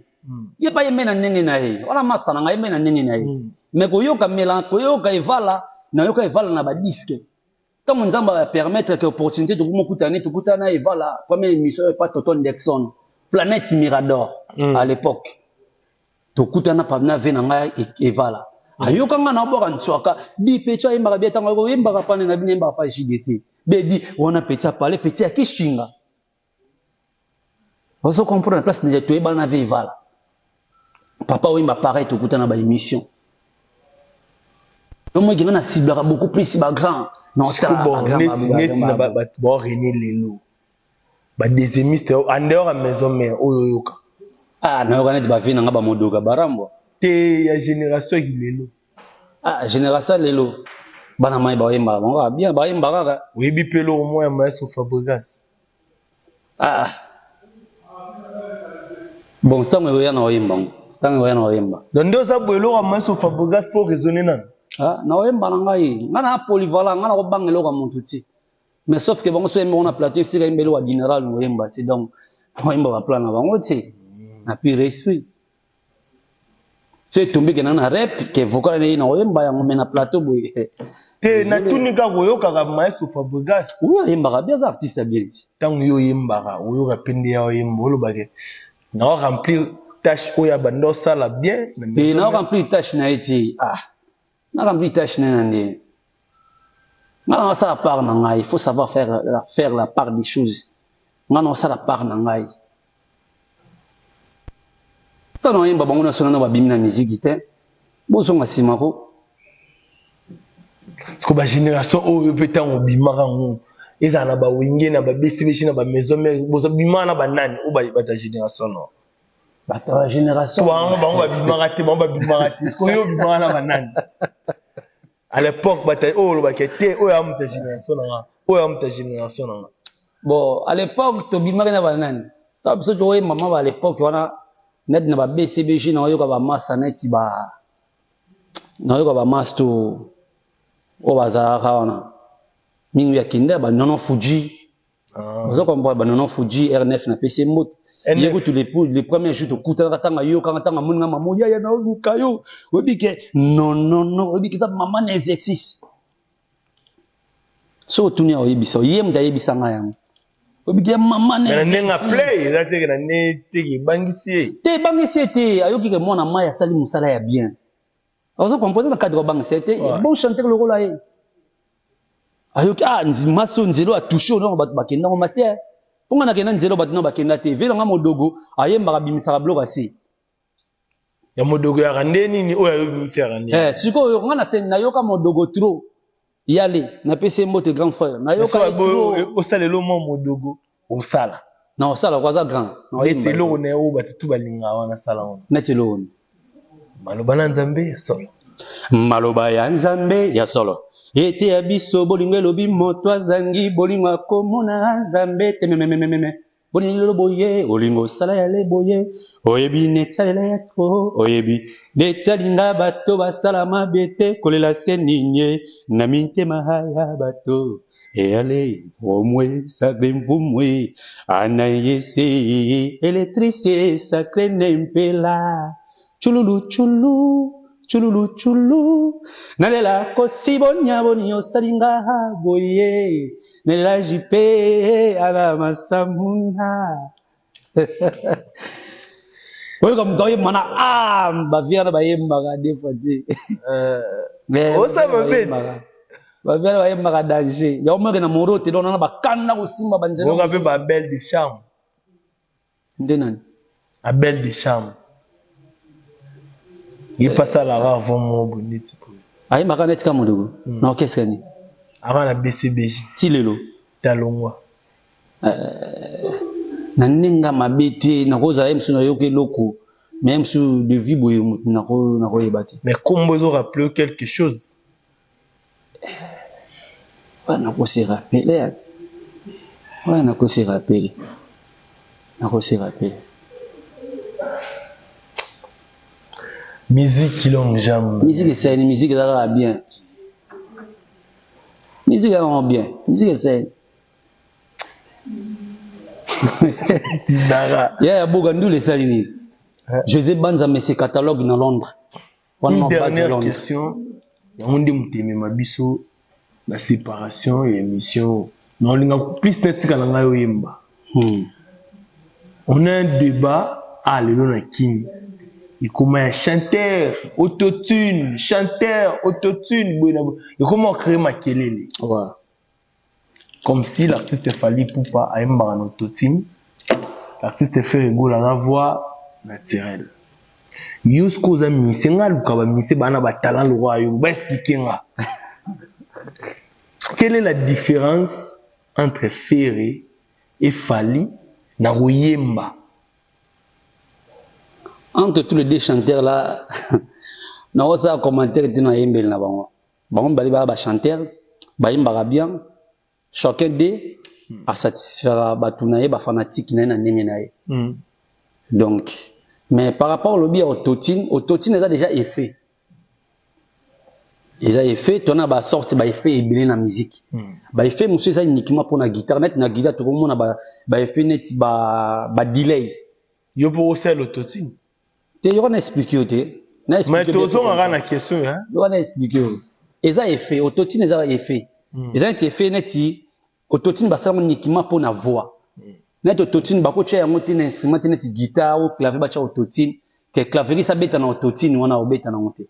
yepa yembi na ndenge na ye wala masana nga yembi na ndenge na ye mais koyoka melan koyoka evala na yoka evala na ba disque tango nzamba va permettre que opportunité to kutana evala première émission pas Toton Dexon Planète Mirador à l'époque to kutana pa na ve na nga evala ayoka nga na boka ntsoka di pecha yembaka bia tango yembaka pane na binemba pa JDT be di wana pecha parler petit ya kishinga oso comprendre place de to yeba na vevala papa oyemba pareil to kutana ba émission donc moi qui na ciblera beaucoup plus ba grand non ta net na ba René Lelo ba des émissions en dehors à maison mère oyoka na yoka net ba vina nga ba modoka barambo te ya génération lelo génération lelo bana mai ba yemba bonga bien ba yemba kaka webi pelo au moins maestro Fabregas bon tango yo yana yemba tango yana yemba donc ndo za bwelo wa maestro Fabregas pour raisonner nan na yemba na ngai ngana polyvalent ngana ko bangelo ka muntu ti mais sauf que bango so yemba on a plateau sika yembelo wa général no yemba ti donc yemba ba plan na bango ti na pire esprit c'est tombé que na rep que vocal na ina oyemba yango mena plateau boy te na tunika koyoka ka maestro Fabregas yemba bien artiste bien ti tango yo yemba oyoka pende ya yemba olobake na remplir tâche oya bando sala bien te na remplir tâche na eti na remplir tâche na ndé ngana ça la part na ngai il faut savoir faire la part des choses ngana ça la part na ngai tano yemba bango na sona na babimi na musique te bozonga simako parce que ba génération oyo peut en bimaka ngo eza na ba wingé na ba bestibishi na ba maison mais boza bimana ba nani o ba ta génération no ba ta génération bango ba bimaka te bango ba bimaka te ko yo bimaka na ba nani à l'époque ba ta o ba kete o ya mta génération na o ya mta génération na bon à l'époque to bimaka na ba nani ta biso to maman ba à l'époque wana net na ba BCBG na yoka ba massa neti ba na yoka ba masto o bazaka wana mingi ya kinda ba nono Fuji bazo comprendre ba nono Fuji R9 na PC mot yego tous les premiers jours to kutana tanga yoka tanga munga mamoya ya na luka yo obike non obike ta maman na exercice so tunia oyebisa yem da yebisa nga yango obike maman na nenga play la te na ne te bangisi te ayoki ke mwana maya sali musala ya bien ozo composer na cadre bangisi te bon chanteur le rôle là ayoki master nzelo a touché on ba bakenda ko mater ponga na kena nzelo ba bakenda te vela nga modogo ayemba ka bimisa bloc asi ya modogo ya randeni ni o ya bimisa ya randeni siko yo nga na sen na yoka modogo trop yale na PC mbote grand frère na yoka o salelo mo modogo o sala na o sala kwa za grand na eti lo ne o batutu balinga wana sala wana na telo maloba na nzambe ya solo maloba ya nzambe ya solo ete ya biso bolingo elobi moto azangi bolingo akomona nzambe te boni lelo boye olingo sala ya le boye oyebi netalela ya tro oyebi netalinga bato basala mabe te kolela se ninye na mitema ya bato eyale mvumwe sacre mvumwe anayese électrice sacre nempela chululu chulu chululu chulu nalela kosibonya boni osalinga boye nalela jipe ala masamuna oyo comme toi mana baviana bayembaka defati osa babeti baviana bayembaka danger yaomeke na moro te donana bakanda kosimba banzela oka pe ba belle de chambre nde nani a belle de chambre il passe à la rare vraiment bonite ayembaka neti ka modugu na orchestre ni avant la BCBJ ti lelo talongwa na ninga mabete nakozala ye mosu nayoki eloko mais mosu de vie boye motu nakoyeba te mais kombo ezo rappele quelque chose nakosi rappele nakosi rappele musique longue jambe musique esali musique ezalaka bien musique ezalaka bien musique esali ya boka ndula esali nini José Banza mese catalogue na Londres une dernière question yango nde moto emema biso na séparation et émission naolinga plus netika na ngai oyemba on a un débat lelo na kini ekoma ya chanteur autotune ekoma ocréer makelele comme si l'artiste Fally Ipupa ayembaka na autotune l'artiste fait rigola na voix naturelle yusko oza mise nga luka bamise bana batalent lokwa yo baexplike nga quelle est la différence entre Ferré et Fally na koyemba entre tous les deux chanteurs là naosala commentaire te na yembeli na bango bali baka bachanteur bayembaka bien chacun de asatisfaire bato na ye bafanatique na ye na ndenge na ye donc mais par rapport au lobby autotune eza déjà effet tona basorti baeffet ebele na musique baeffet mosusu eza uniquement mpona guitare neti na guitare tokomona baeffet neti badelay yo mpo osala autotune te yoko na explike yo te mais tozongaka na question yoko na explike yo eza effet autotune eza effet eza neti effet neti autotune basalango uniquement mpona voix neti autotune bakotia yango te na instrument te neti guitare ou clavier batia autotune ke clavieriste abeta na autotune wana obeta nango te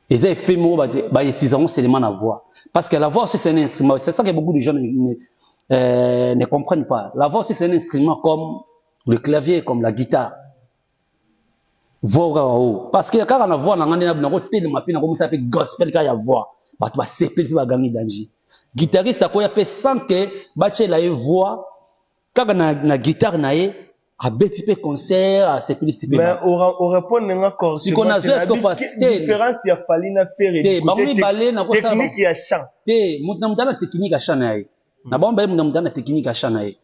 eza effet moko bautilisanga seulement na voix parce que la voix aussi c'est un instrument, c'est ça que beaucoup de gens ne comprennent pas. La voix aussi c'est un instrument comme le clavier, comme la guitare. Voix parce que quand on a voix on a côté de ma pine comme ça fait gospel quand il y a voix bah tu vas sepel puis va gagner danger guitariste ça quoi il peut sans que bache la voix quand on a na guitare nae a petit peu concert à sepel mais on répond encore si qu'on a ce qu'on passe différence il y a fallu na faire technique ya chant te mutana technique ya chant nae na bomba mutana technique ya chant nae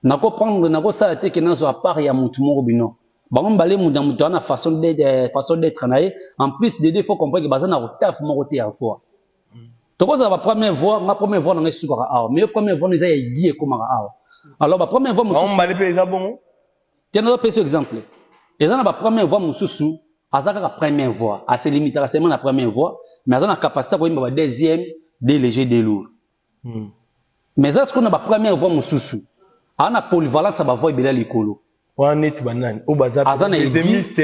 na ko prendre na ko ça te que na so à part ya mutu moko bino bango balé mutu na façon d'être nae en plus de deux faut comprendre que bazana retaf moko te ya fois to ko za ba première voix na ngesuka a mais première voix neza ya guier comme a alors ba première voix musu on balé pe za bon tiens on peut exemple et ça na ba première voix mususu azaka ka première voix à se limiter à seulement la première voix mais azana capacité ko imba ba deuxième des léger des lourd mais ça ce qu'on a ba première voix mususu ana polyvalence ba voix ibela likolo wa net banani o baza les émistes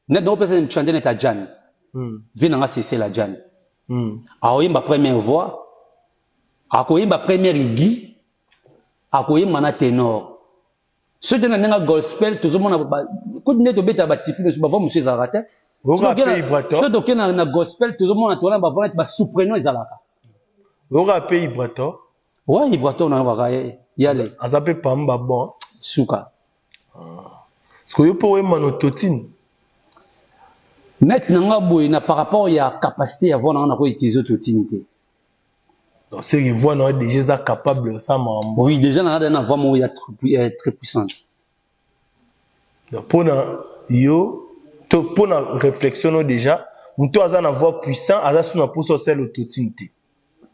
net no pese chanter net a Jan vient nga cesser la Jan aoyimba première voix akoyimba première aiguë akoyimba na ténor ce que na gospel tout le monde ko net obeta ba type ba voix monsieur Zarate ce que na gospel tout le monde atona ba voix ba soprano ezalaka oka pe vibrato ouais vibrato na waka yale azape pamba bon suka ce que yo po monototine net nanga boy na par rapport ya capacité à voir na ko utiliser autotune. Donc, c'est qu'ils voient, non, déjà, capable de ça, oui, déjà, on a une voix très puissante. Donc, pour la réflexion, déjà, nous avons une voix puissante, nous avons une celle autotune.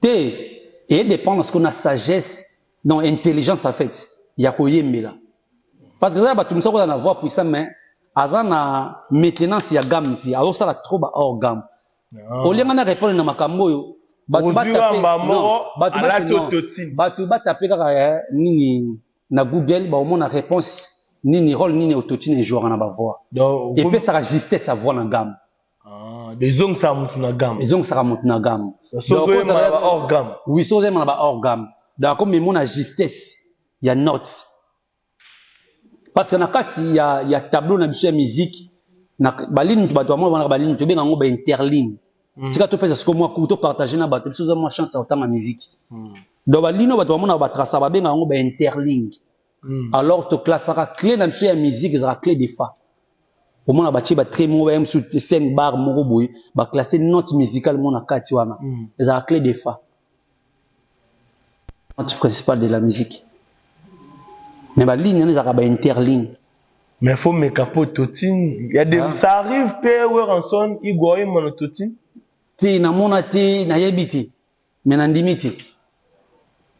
Et dépend de ce qu'on a sagesse, non, intelligence, en fait. Il y a quoi là. Parce que ça, tout le monde a une voix puissante, mais azana maintenance ya gamme ti alors ça la trop ba hors gamme au lieu ngana répondre na makambo batu ba taper kaka nini na Google ba omona réponse nini rôle nini autotune jouer na ba voix et puis ça ajuster sa voix na gamme des ongs ça monte na gamme les ongs ça monte na gamme so ça ba hors gamme oui so ça ba hors gamme donc comme mon justesse il y a notes. Parce que il y a tableau na biso ya musique na baline tu bato moi na baline tu benga ngo ba interligne tika to pesa ce que moi to partager na bato biso za moi chance autant ma musique donc baline bato moi na ba tracer ba benga ngo ba interligne alors to classera clé na biso ya musique za clé de fa au moins ba ti ba très mo ba sur 5 bar mo boy ba classer note musicale mo na kati wana za clé de fa note principale de la musique. Mais ma ligne, on a une interligne. Mais il faut me capoter totine. Il y a des, ça arrive, père, en son, il goye mon totine. Ti, na mona ti, na yebiti. Mais nandimiti.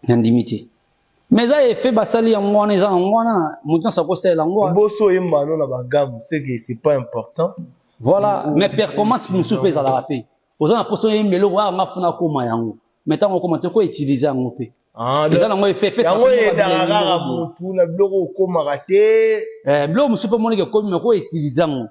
Nandimiti. Mais ça, il fait basali en moi, les gens, en moi, maintenant, ça peut ser l'angoisse. Bosso et mano na bagam, c'est que c'est pas important. Voilà, mes performances, nous soupez à la rapé. Aux gens, pour ça, ils me le voient, on a fait un coma yango. Maintenant, on commence quoi utiliser en opé. Ah, les gens ont fait ça. Yango est dans la mutu na bloko ko maraté. Bloko musu pe moni ke ko me ko utiliser ngo.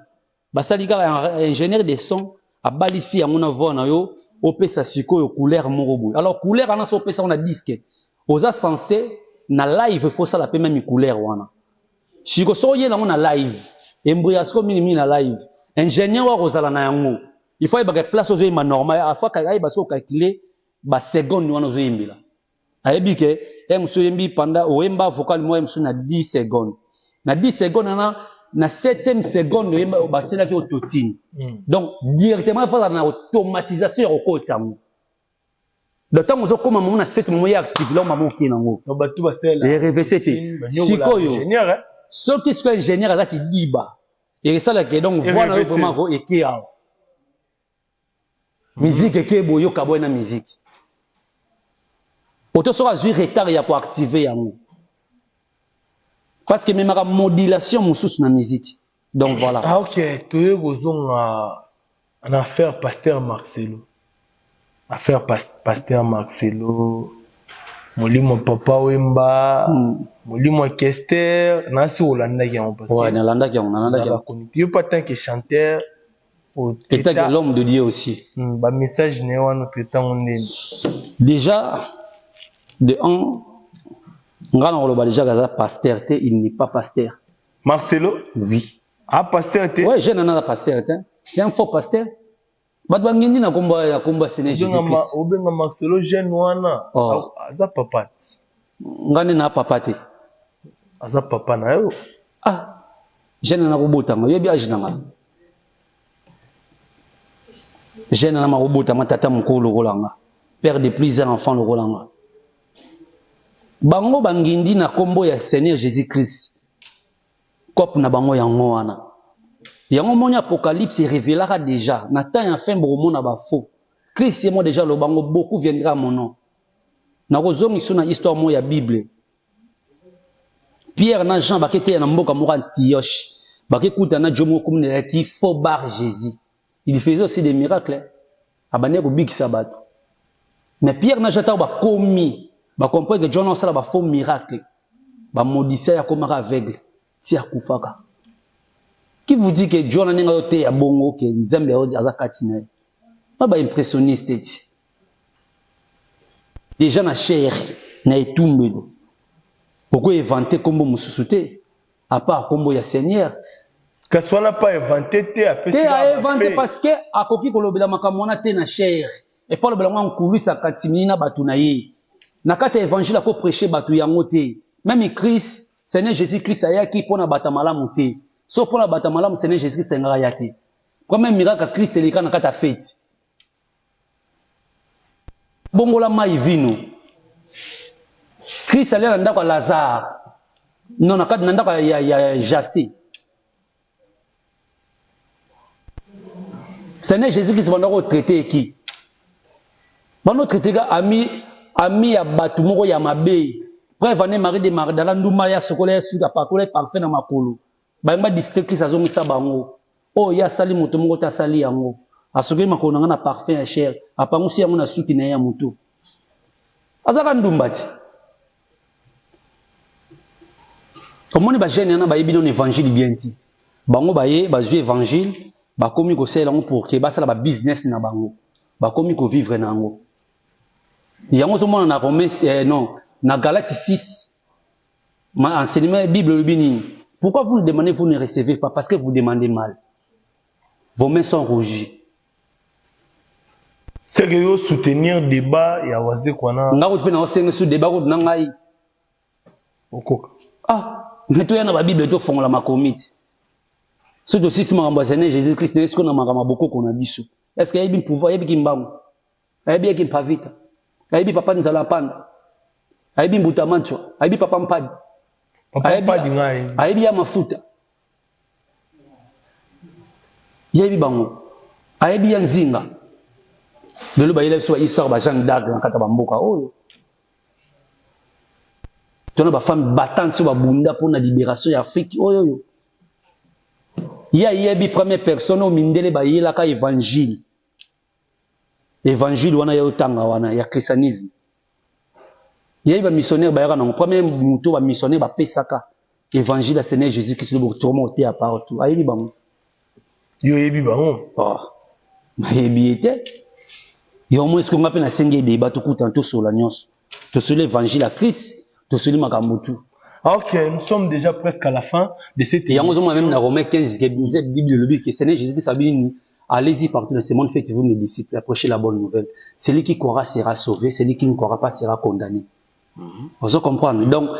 Basali ka ingénieur de son a balisi yango na voix na yo opesa sikoyo couleur moko boy. Alors couleur ana so opesa on a disque. Oza censé na live faut ça la pe même couleur wana. Siko so ye na on a live. Embriasco minimi na live. Ingénieur wa kozala na yango. Il faut y ba place ozo ma normal a fois ka ay ba so calculer ba seconde wana ozo yimbila. Ayebi ke emso yembi panda oemba vocal mo emso na 10 secondes. Na 10 secondes na 7e seconde yemba batina ki autotune. Donc directement pas na automatisation au côté yango. Le temps ozo koma mo na 7 mo ya active là maman ki nango. No batu ba sela. Et réveiller te. Sikoyo. Ingénieur ce qui est ingénieur aza ki diba. Et ça là que donc voilà vraiment ko ekia. Musique ke boyo kabo na musique. Auto sera jouer retard ya pour activer yango. Parce que même la modulation moussous na musique. Donc voilà. Ah OK, tu gozon en affaire Pasteur Marcelo. Affaire Pasteur Marcelo. Molimo papa Wemba, molimo Kester, nasi Holanda qui on parce que. Ouais, Holanda qui on. Tu pas tant que chanteur. Et tant que l'homme de Dieu aussi. Ba message ne wa notre temps on est. Déjà de un, déjà pasteur, il n'est pas pasteur. Marcelo? Oui. Ah, pasteur? Oui, j'ai un pasteur. C'est un faux pasteur. Badwangindi na komba Seigneur Jésus-Christ. Obenga Marcelo jeune wana. Aza papa. Ngane na papa te. Aza papa na yo. Ah. Jeune na robota ngo yebi age nanga. Jeune na robota matata mukolo rolanga. Père de plusieurs enfants le rolanga. Bango bangindi na kombo ya Seigneur Jésus-Christ. Kop na bango yango wana. Yango moni apocalypse révélera déjà. Na temps en fin bomo na ba faux. Christ et moi déjà le bango beaucoup viendra à mon nom. Na kozongi suna histoire mo ya Bible. Pierre na Jean bakete na mboka mo Antioche. Bakekuta na jomo kumne ki faux bar Jésus. Il faisait aussi des miracles. Abane ko big sabat. Mais Pierre na Jean ba komi ba comprendre que John a ba faux miracle. Ba modicé ya komaka aveugle. Si akufaka. Qui vous dit que John a nenga yote ya bongo ke nzambe ya azakati na. Ba impressionniste. Déjà na chair na etumbelo. Pourquoi inventer combo mususuté à part combo ya Seigneur? Que soit n'a pas inventé te a fait inventé parce que akoki kolobela makamona te na chair. Il faut le blanc kulisa katimina batu na ye. Na kata évangile ko prêcher batu yango te. Même Christ, Seigneur Jésus-Christ ayaki pona batamala muté. Sauf pona batamala mu Seigneur Jésus-Christ ngara yate. Comme même miracle Christ elika na kata fête. bongola mai vino. Christ allait dans Lazare. Non, na kati nanda ya Jassé. Seigneur Jésus-Christ va nous traiter qui? Va nous traiter ami ya batu moko ya mabe. Près vané Marie de Magdala nduma ya sokola sur la pakole parfait na makolo. Ba mba district Christ azomisa bango. Oh ya sali moto moko ta sali yango. Asoki makolo na parfum ya cher. Apangusi yango na suki na ya moto. Azaka ndumbati. Comment les jeunes yana ba yebi non évangile bien ti. Bango baye ba jouer évangile, ba komi ko sela pour que ba sala ba business na bango. Ba komi ko vivre na ngo. Yango to mona na Romains non, na Galates 6. Ma enseignement Bible le bini. Pourquoi vous le demandez, vous ne recevez pas? Parce que vous demandez mal. Vos mains sont rougies. C'est que vous soutenir débat ya waze kwana. Ngako tu peux na senga sur débat ko nangai. Okoka. Ah, mais toi, il y a la Bible, tu fais la makomite. Ce dossier, c'est ma Jésus-Christ, est-ce qu'on a marqué beaucoup qu'on a dit? Est-ce qu'il y a un pouvoir, il y a un bambou, il y a un pavita, il y a un papa nous allons panda, il y a un boutamancho, il y a un papa mpad, il y a un mafuta, il y a un bambou, il y a un zinga. De l'eau, il y a une histoire de Jean d'Arc dans Katabamboka. Tu as des femmes battantes sur la bunda pour la libération de l'Afrique. Il y a une première personne au Mindele, il y a l'évangile. L'évangile, il y a christianisme. Il y a un missionnaire, le premier mouton, un missionnaire, il y a l'évangile, le Seigneur Jésus-Christ, il y a tourmenté à partout. Il y a un bango. Il y a un bango. Il y a au moins ce qu'on appelle la Seigneur débat tout sur la nuance. Sur l'évangile à Christ. Ok, nous sommes déjà presque à la fin de cette émission. Il y a même dans Romains 15 qui dit Bible que Seigneur Jésus-Christ a dit allez-y partout dans ce monde, faites-vous mes disciples, approchez la bonne nouvelle. Celui qui croira sera sauvé, celui qui ne croira pas sera condamné. Vous comprenez? Donc,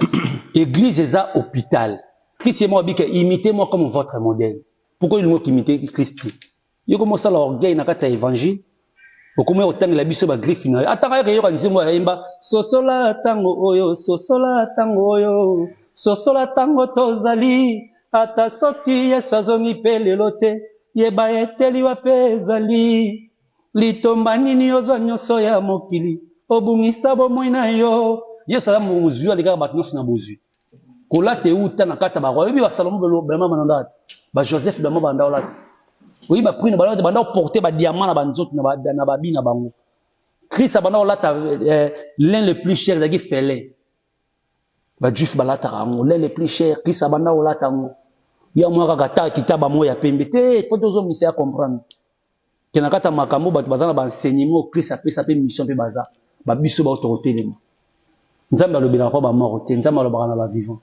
Église est un hôpital. Christ et moi, imitez-moi comme votre modèle. Pourquoi il nous imite Christ? Il y a comme ça l'orgueil dans l'évangile. Okomwe otangi la biso ba griffe na ataka yo kanzimo ya imba sosola tango oyo sosola tango tozali ata soki yesu azongi pe lelo te yeba eteli wa pe ezali litomba nini ozwa nyonso ya mokili obungisa bomoi na yo yesu ala mozwi aleka bato nyonso na bozwi kolate uta na kata ba oyebi ba salomo bema mananda ba joseph bema banda olata. Oui, bah pris, bah là, porter bah diamant na banzot na babi na bango. Christ bah là l'un le plus cher qui fait les. Bah juif bah là tarango l'un le plus cher Christ bah là tarango. Ya moi kagata kitaba moya pembete, faut deux hommes ici à comprendre. Kena kata makambo bah bazana bah enseignement Christ a fait sa mission pe baza. Bah biso bah autorité les. Nzamba le bela pas bah mort te, nzamba le bah na ba vivant.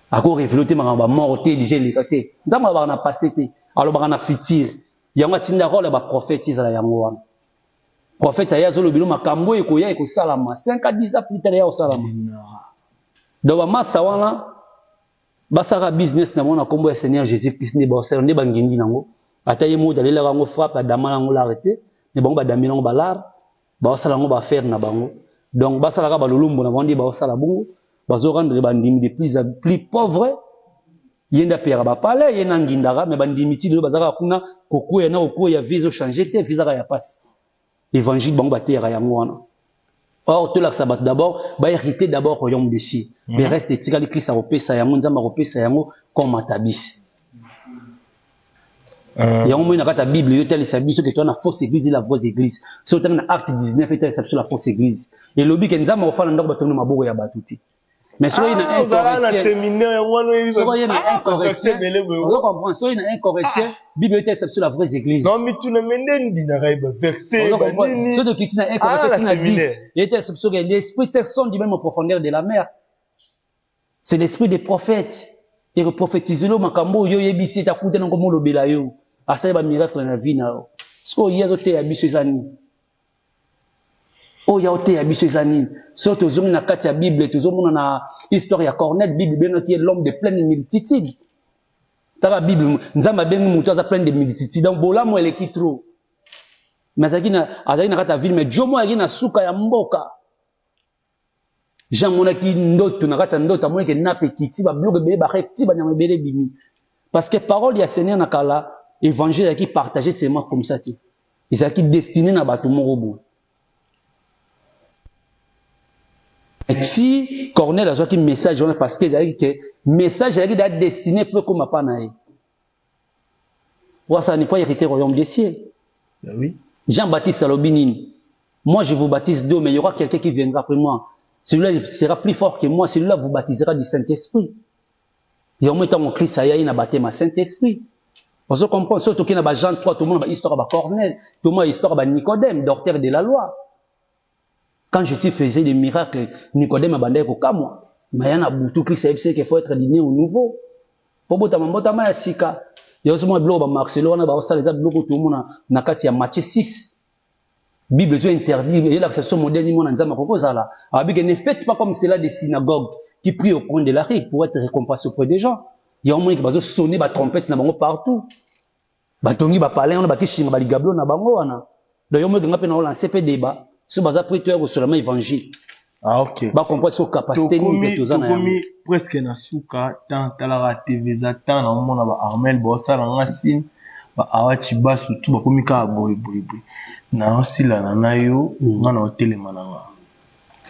Ako révéler ma ba mort te, déjà les côté. Nzamba bah na passé te. Alors, on a futur. Il y a un petit rôle de prophète. Prophète, il y a un lobby, makambo et koya et ko salama. 5 à 10 ans plus tard, il y a au salama. Donc, ma sawana, basara business na mona kombo ya Seigneur Jésus-Christ ne ba sala ne bangindi nango. Ataye mo d'aller la rango frappe la dama nango l'arrêter. Ne bango ba dami nango balar. Ba sala nango ba faire na bango. Donc, basala ba lolumbo na bandi ba sala bongo. Bazo rendre bandimi de plus pauvres. Yenda pera ba pale yena ngindara me bandimiti do bazaka kuna kokuya na kokuya visa changer te visa ya passe évangile bango batera ya ngwana. Or tout là ça d'abord ba hériter d'abord royaume de cieux mais reste etikali Christ a repesa yango nzamba repesa yango comme matabisi yango mo na kata Bible yo telle sa biso que tu na fausse église et la vraie église so tanga na acte 19 et telle sa la fausse église et lobi ke nzamba ofana ndako batona maboko ya batuti. Mais soit il y a un correcteur, soit il y a un correcteur, on comprend, soit il y a un correcteur, Bible est sur la vraie église. Non, mais tu ne m'endes pas verset. Ceux de qui tu n'as un correcteur, tu n'as 10. Il était sur l'esprit sont du même en profondeur de la mer. C'est l'esprit des prophètes. Et le prophétise le makambo yo yebisi ta kuta ngo mo lobela yo. Asa ba miracle na vie na. Sko yezo te abiso ezani. Oh, il y a aussi des choses. Surtout, nous avons la Bible, nous avons la histoire de Cornette, Bible, bien l'homme de pleine multitude. Dans la Bible, nous avons plein de multitudes. Donc, voilà, moi, elle est qui trop. mais azaki na kata ville mais jomo azaki na suka ya mboka Jean monaki ndoto na kata ndoto amonaki na petiti ba bloc ebele ba repti ba nyama ebele bimi parce que parole ya Seigneur na kala évangile qui partager seulement comme ça ti ezaki destiné na bato moko bo si Corneille azwaki message wana parce que ezalaki ke message ezalaki da destiné peu comme apa na ye ça n'est pas hérité royaume des cieux. Oui. Jean-Baptiste Salobinine, moi je vous baptise d'eau, mais il y aura quelqu'un qui viendra après moi. Celui-là sera plus fort que moi, celui-là vous baptisera du Saint-Esprit. Il y a au moins temps mon Christ a une baptême à Saint-Esprit. Vous comprenez, surtout qu'il y a Jean 3, tout le monde a histoire de Corneille, tout le monde a histoire de Nicodème, docteur de la loi. Quand Jésus faisait des miracles, Nicodème a bandé au cas moi. Mais il y a beaucoup Christ a dit qu'il faut être né au nouveau. Pour botama ya sika. Il y a aussi un blog à Marcelo, on a aussi les blogs tout le monde na kati ya Matthieu 6. Bible est interdit, et l'accession moderne du monde en Zama propose là. Alors, ne faites pas comme cela des synagogues qui prient au coin de la rue pour être récompensés auprès des gens. Il y a un moment qui va sonner la trompette na bango partout. Batongi ba parler on ba kishinga ba ligablo na bango wana. Donc il y a un moment qui va lancer peu débat sur baza prêteur sur le évangile. Ah ok. Ba comprendre sur capacité ni de tozana. Tokomi presque na suka tant talara TV za tant na mona ba Armel bo sala ngasine ba awachi basu tu ba komi ka boy. Na osila na nayo ngana hotel mananga.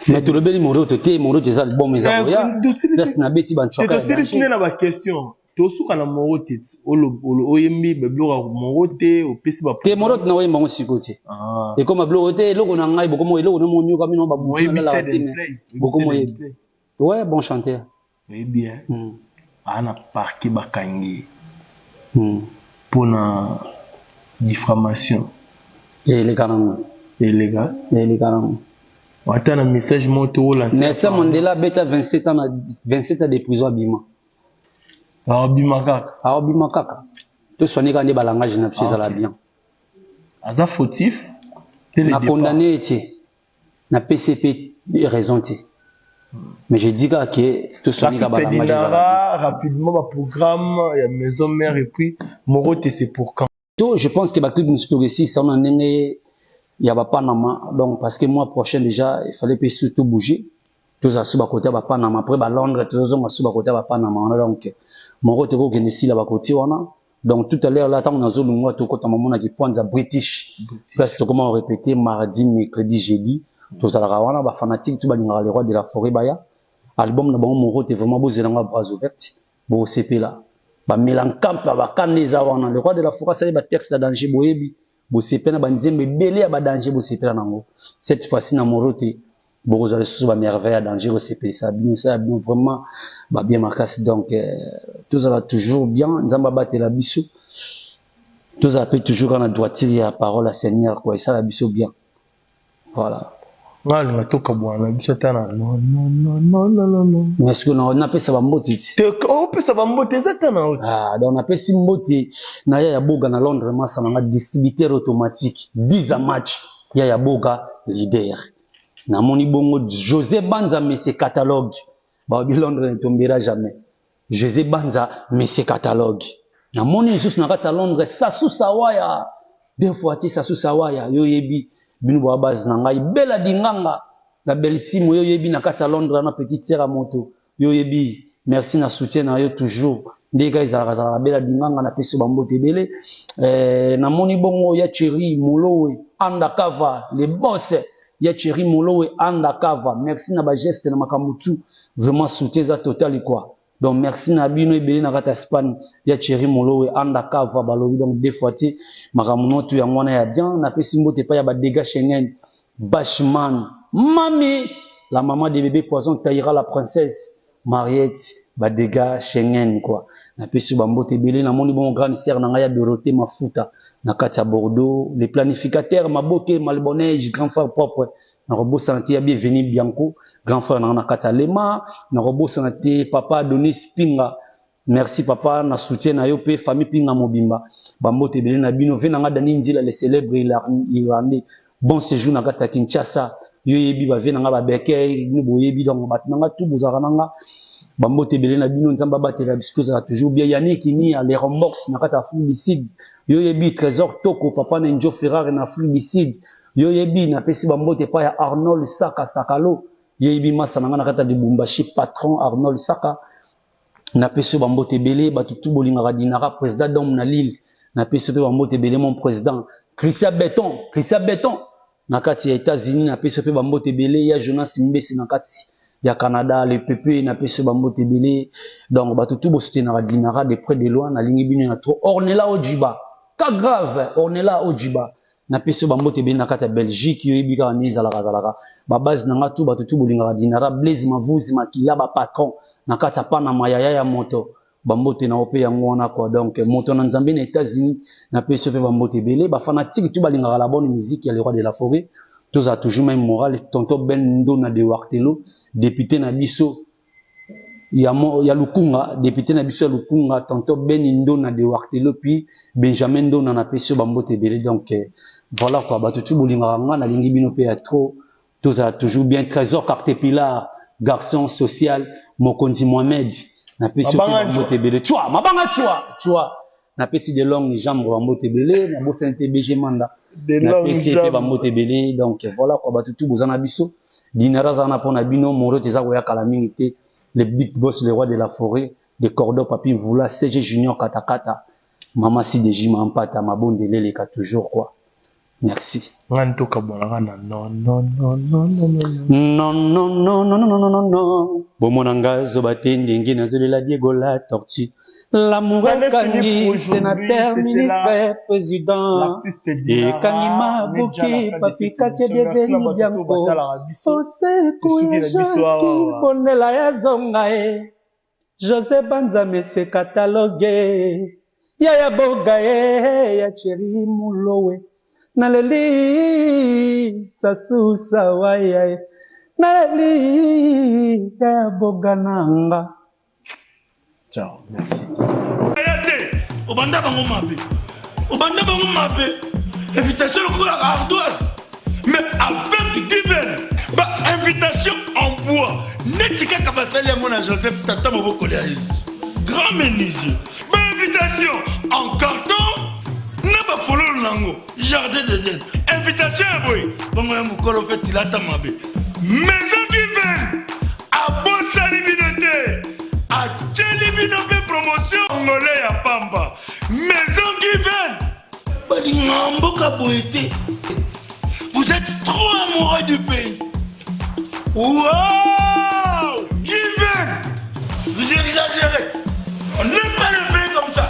Mais tout le bel moro te moro te za bon mes avoya. Just na beti ban choka. C'est sérieux na ba question. To suka na moro te oyembi be bloga moro te o pesi ba. Te moro na oyemba ngosikote. Ah. Et comme bloga te loko na ngai boko mo eloko na monyo kami no ba na la boko mo ouais bon chanteur. Oui bien. Ana parki bakangi. Pona diffamation. Et les garants. Et les gars. Et les garants. On attend un message moto là. Nelson Mandela beta 27 ans de prison à Bima. Ah Bima kaka. Ah Bima kaka. Tout soigner quand des balangages na psi la bien. Aza fautif. Na condamné été. Na PCP raison té. Mais je dis que tout soigner quand balangages rapidement le programme il y a maison mère et puis Morote c'est pour quand. Je pense que Bakli Moustougesi, ça on il y a pas nama. Donc, parce que mois prochain déjà, il fallait surtout bouger. Tous à sous côté, pas nama. Après, Londres, tous à sous côté, pas nama. Donc, mon retour au Genesis, là, côté, on a. Donc, tout à l'heure, là, tant qu'on a zone, moi, tout côté, maman, qui pointe à British. Parce que, comment on répétait, mardi, mercredi, jeudi. Tous à la rawana, bah, fanatique, tout bah, les rois de la forêt, baya. Album, là, bon, mon retour, vraiment beau, c'est dans la bras ouverte. Bon, CP là. Ba melancamp ba kaneza wana le roi de la forêt ça ba texte danger boyebi bo sepena ba nzembe belé ba danger bo sepela nango cette fois-ci na morote bo za sous ba merveille danger bo sepela ça bien vraiment ba bien marqué donc tout ça va toujours bien nzamba batela biso tout ça peut toujours en droiture ya parole à Seigneur quoi et ça la biso bien voilà. Ngal ngatoka bwana biso tana non. Mais ce que on appelle ça bambote ti. On peut ça bambote ça tana. Ah, donc on appelle ça mbote na ya boga na Londres massa na distributeur automatique 10 à match ya boga leader. Na moni bongo José Banza mais c'est catalogue. Ba bi Londres ne tombera jamais. José Banza mais c'est catalogue. Na moni juste na kata Londres Sasu Sawaya. Deux fois ti Sasu Sawaya yo yebi binu ba base na ngai bela dinganga la bellissime yo yebi na kati ya Londres na petite terre à moto yo yebi merci na soutien na yo toujours ndeka izala bela dinganga na peso bambote belé na moni bongo ya Thierry Molowe undercover les boss ya Thierry Molowe undercover merci na ba geste na makamutu vraiment soutien za total quoi. Donc merci na bino ebele na kata Espagne ya Thierry Molowe undercover balobi donc deux fois ti makamuno tu ya ngwana ya bien na pesi mbote pa ya ba dégâts Schengen Bashman mami la maman des bébés poison Taïra la princesse Mariette ba dégâts Schengen quoi na pesi bambote ebele na moni bon grande sœur na ngaya Dorothée Mafuta na kata Bordeaux les planificateurs Maboke Malbonège grand frère propre na robo santé ya bienvenue Bianco grand frère na kata Lema na robo santé papa Donis Pinga merci papa na soutien na yo pe famille Pinga Mobimba bambote belé na bino venanga dani nzila les célèbres irlandais bon séjour na kata Kinshasa yo yebi ba venanga ba beke ni boyebi donc batnanga tout bozara nanga Bambote belé na bino nzamba batela biscuit ça toujours bien Yannick ni les remords na kata Fulbicide yo yebi trésor toko papa na Njo Ferrari na Fulbicide yo yebi na pesi bambote pa ya Arnold Saka Sakalo yo yebi masa na kata de Bumbashi patron Arnold Saka na pesi bambote belé batutu bolinga dinara président d'homme na Lille na pesi bambote belé mon président Christian Béton na kati ya États-Unis na pesi bambote belé ya Jonas Mbesi na kati ya Canada le PP na pesi bambote belé donc batutu bo soutenir na dinara de près de loin na lingi bino na trop Ornella Ojiba ka grave Ornella Ojiba na pesi bambote belé na kati ya Belgique yo yebi ka ni zalaka ba base na ngatu batutu bolinga dinara Blaise Mavuzi makila ba patron na kati ya pana mayaya ya moto bambote na ope yango wana quoi donc moto na Nzambe na États-Unis na pesi bambote belé ba fanatique tu balinga la bonne musique ya le roi de la forêt. Tous a toujours même moral tonton Ben Ndona de Wartelo député na biso ya Lukunga député na biso ya Lukunga tonton Ben Ndona de Wartelo puis Benjamin Ndona na peso bambote belé donc voilà quoi batutu bolinga nga na lingi bino pe ya trop tous a toujours bien trésor carte pilar garçon social Mokonzi Mohamed na peso bambote belé tu mabanga tu na pesi de longues jambes bambote belé na bosa NTBG manda na pesi pe bambote belé donc voilà quoi batutu bozana biso dinara zana pona bino moro teza ko yakala mingi te le big boss le roi de la forêt de Cordo Papi Mvula CG Junior Katakata Mama CDJ Mampata mabondelele ka toujours quoi merci nganto ka bolanga na non bomonanga zobate ndenge nazolela Diego la tortue l'amour kangi sénateur ministre président et kanima buki papika ke deveni bianco ose kuya jaki bonela ya zonga José Banza mese catalogue ya boga ya cheri mulowe naleli sasusa waya naleli ya boga nanga. Ciao, merci. Obanda bango mabe. Invitation au ardoise. Mais avec divine, invitation en bois. Netika kabasali à mon Joseph Tata Moboko grand menuisier. Invitation en carton. N'a pas follow nango. Jardin de Dieu. Invitation à boy. Bango ya mukolo fait tilata mabe. Maison divine. À bossa liminauté. A Tchelibinope promotion Congolais à Pamba. Maison Given. Vous êtes trop amoureux du pays. Wow! Given. Vous exagérez. On n'aime pas le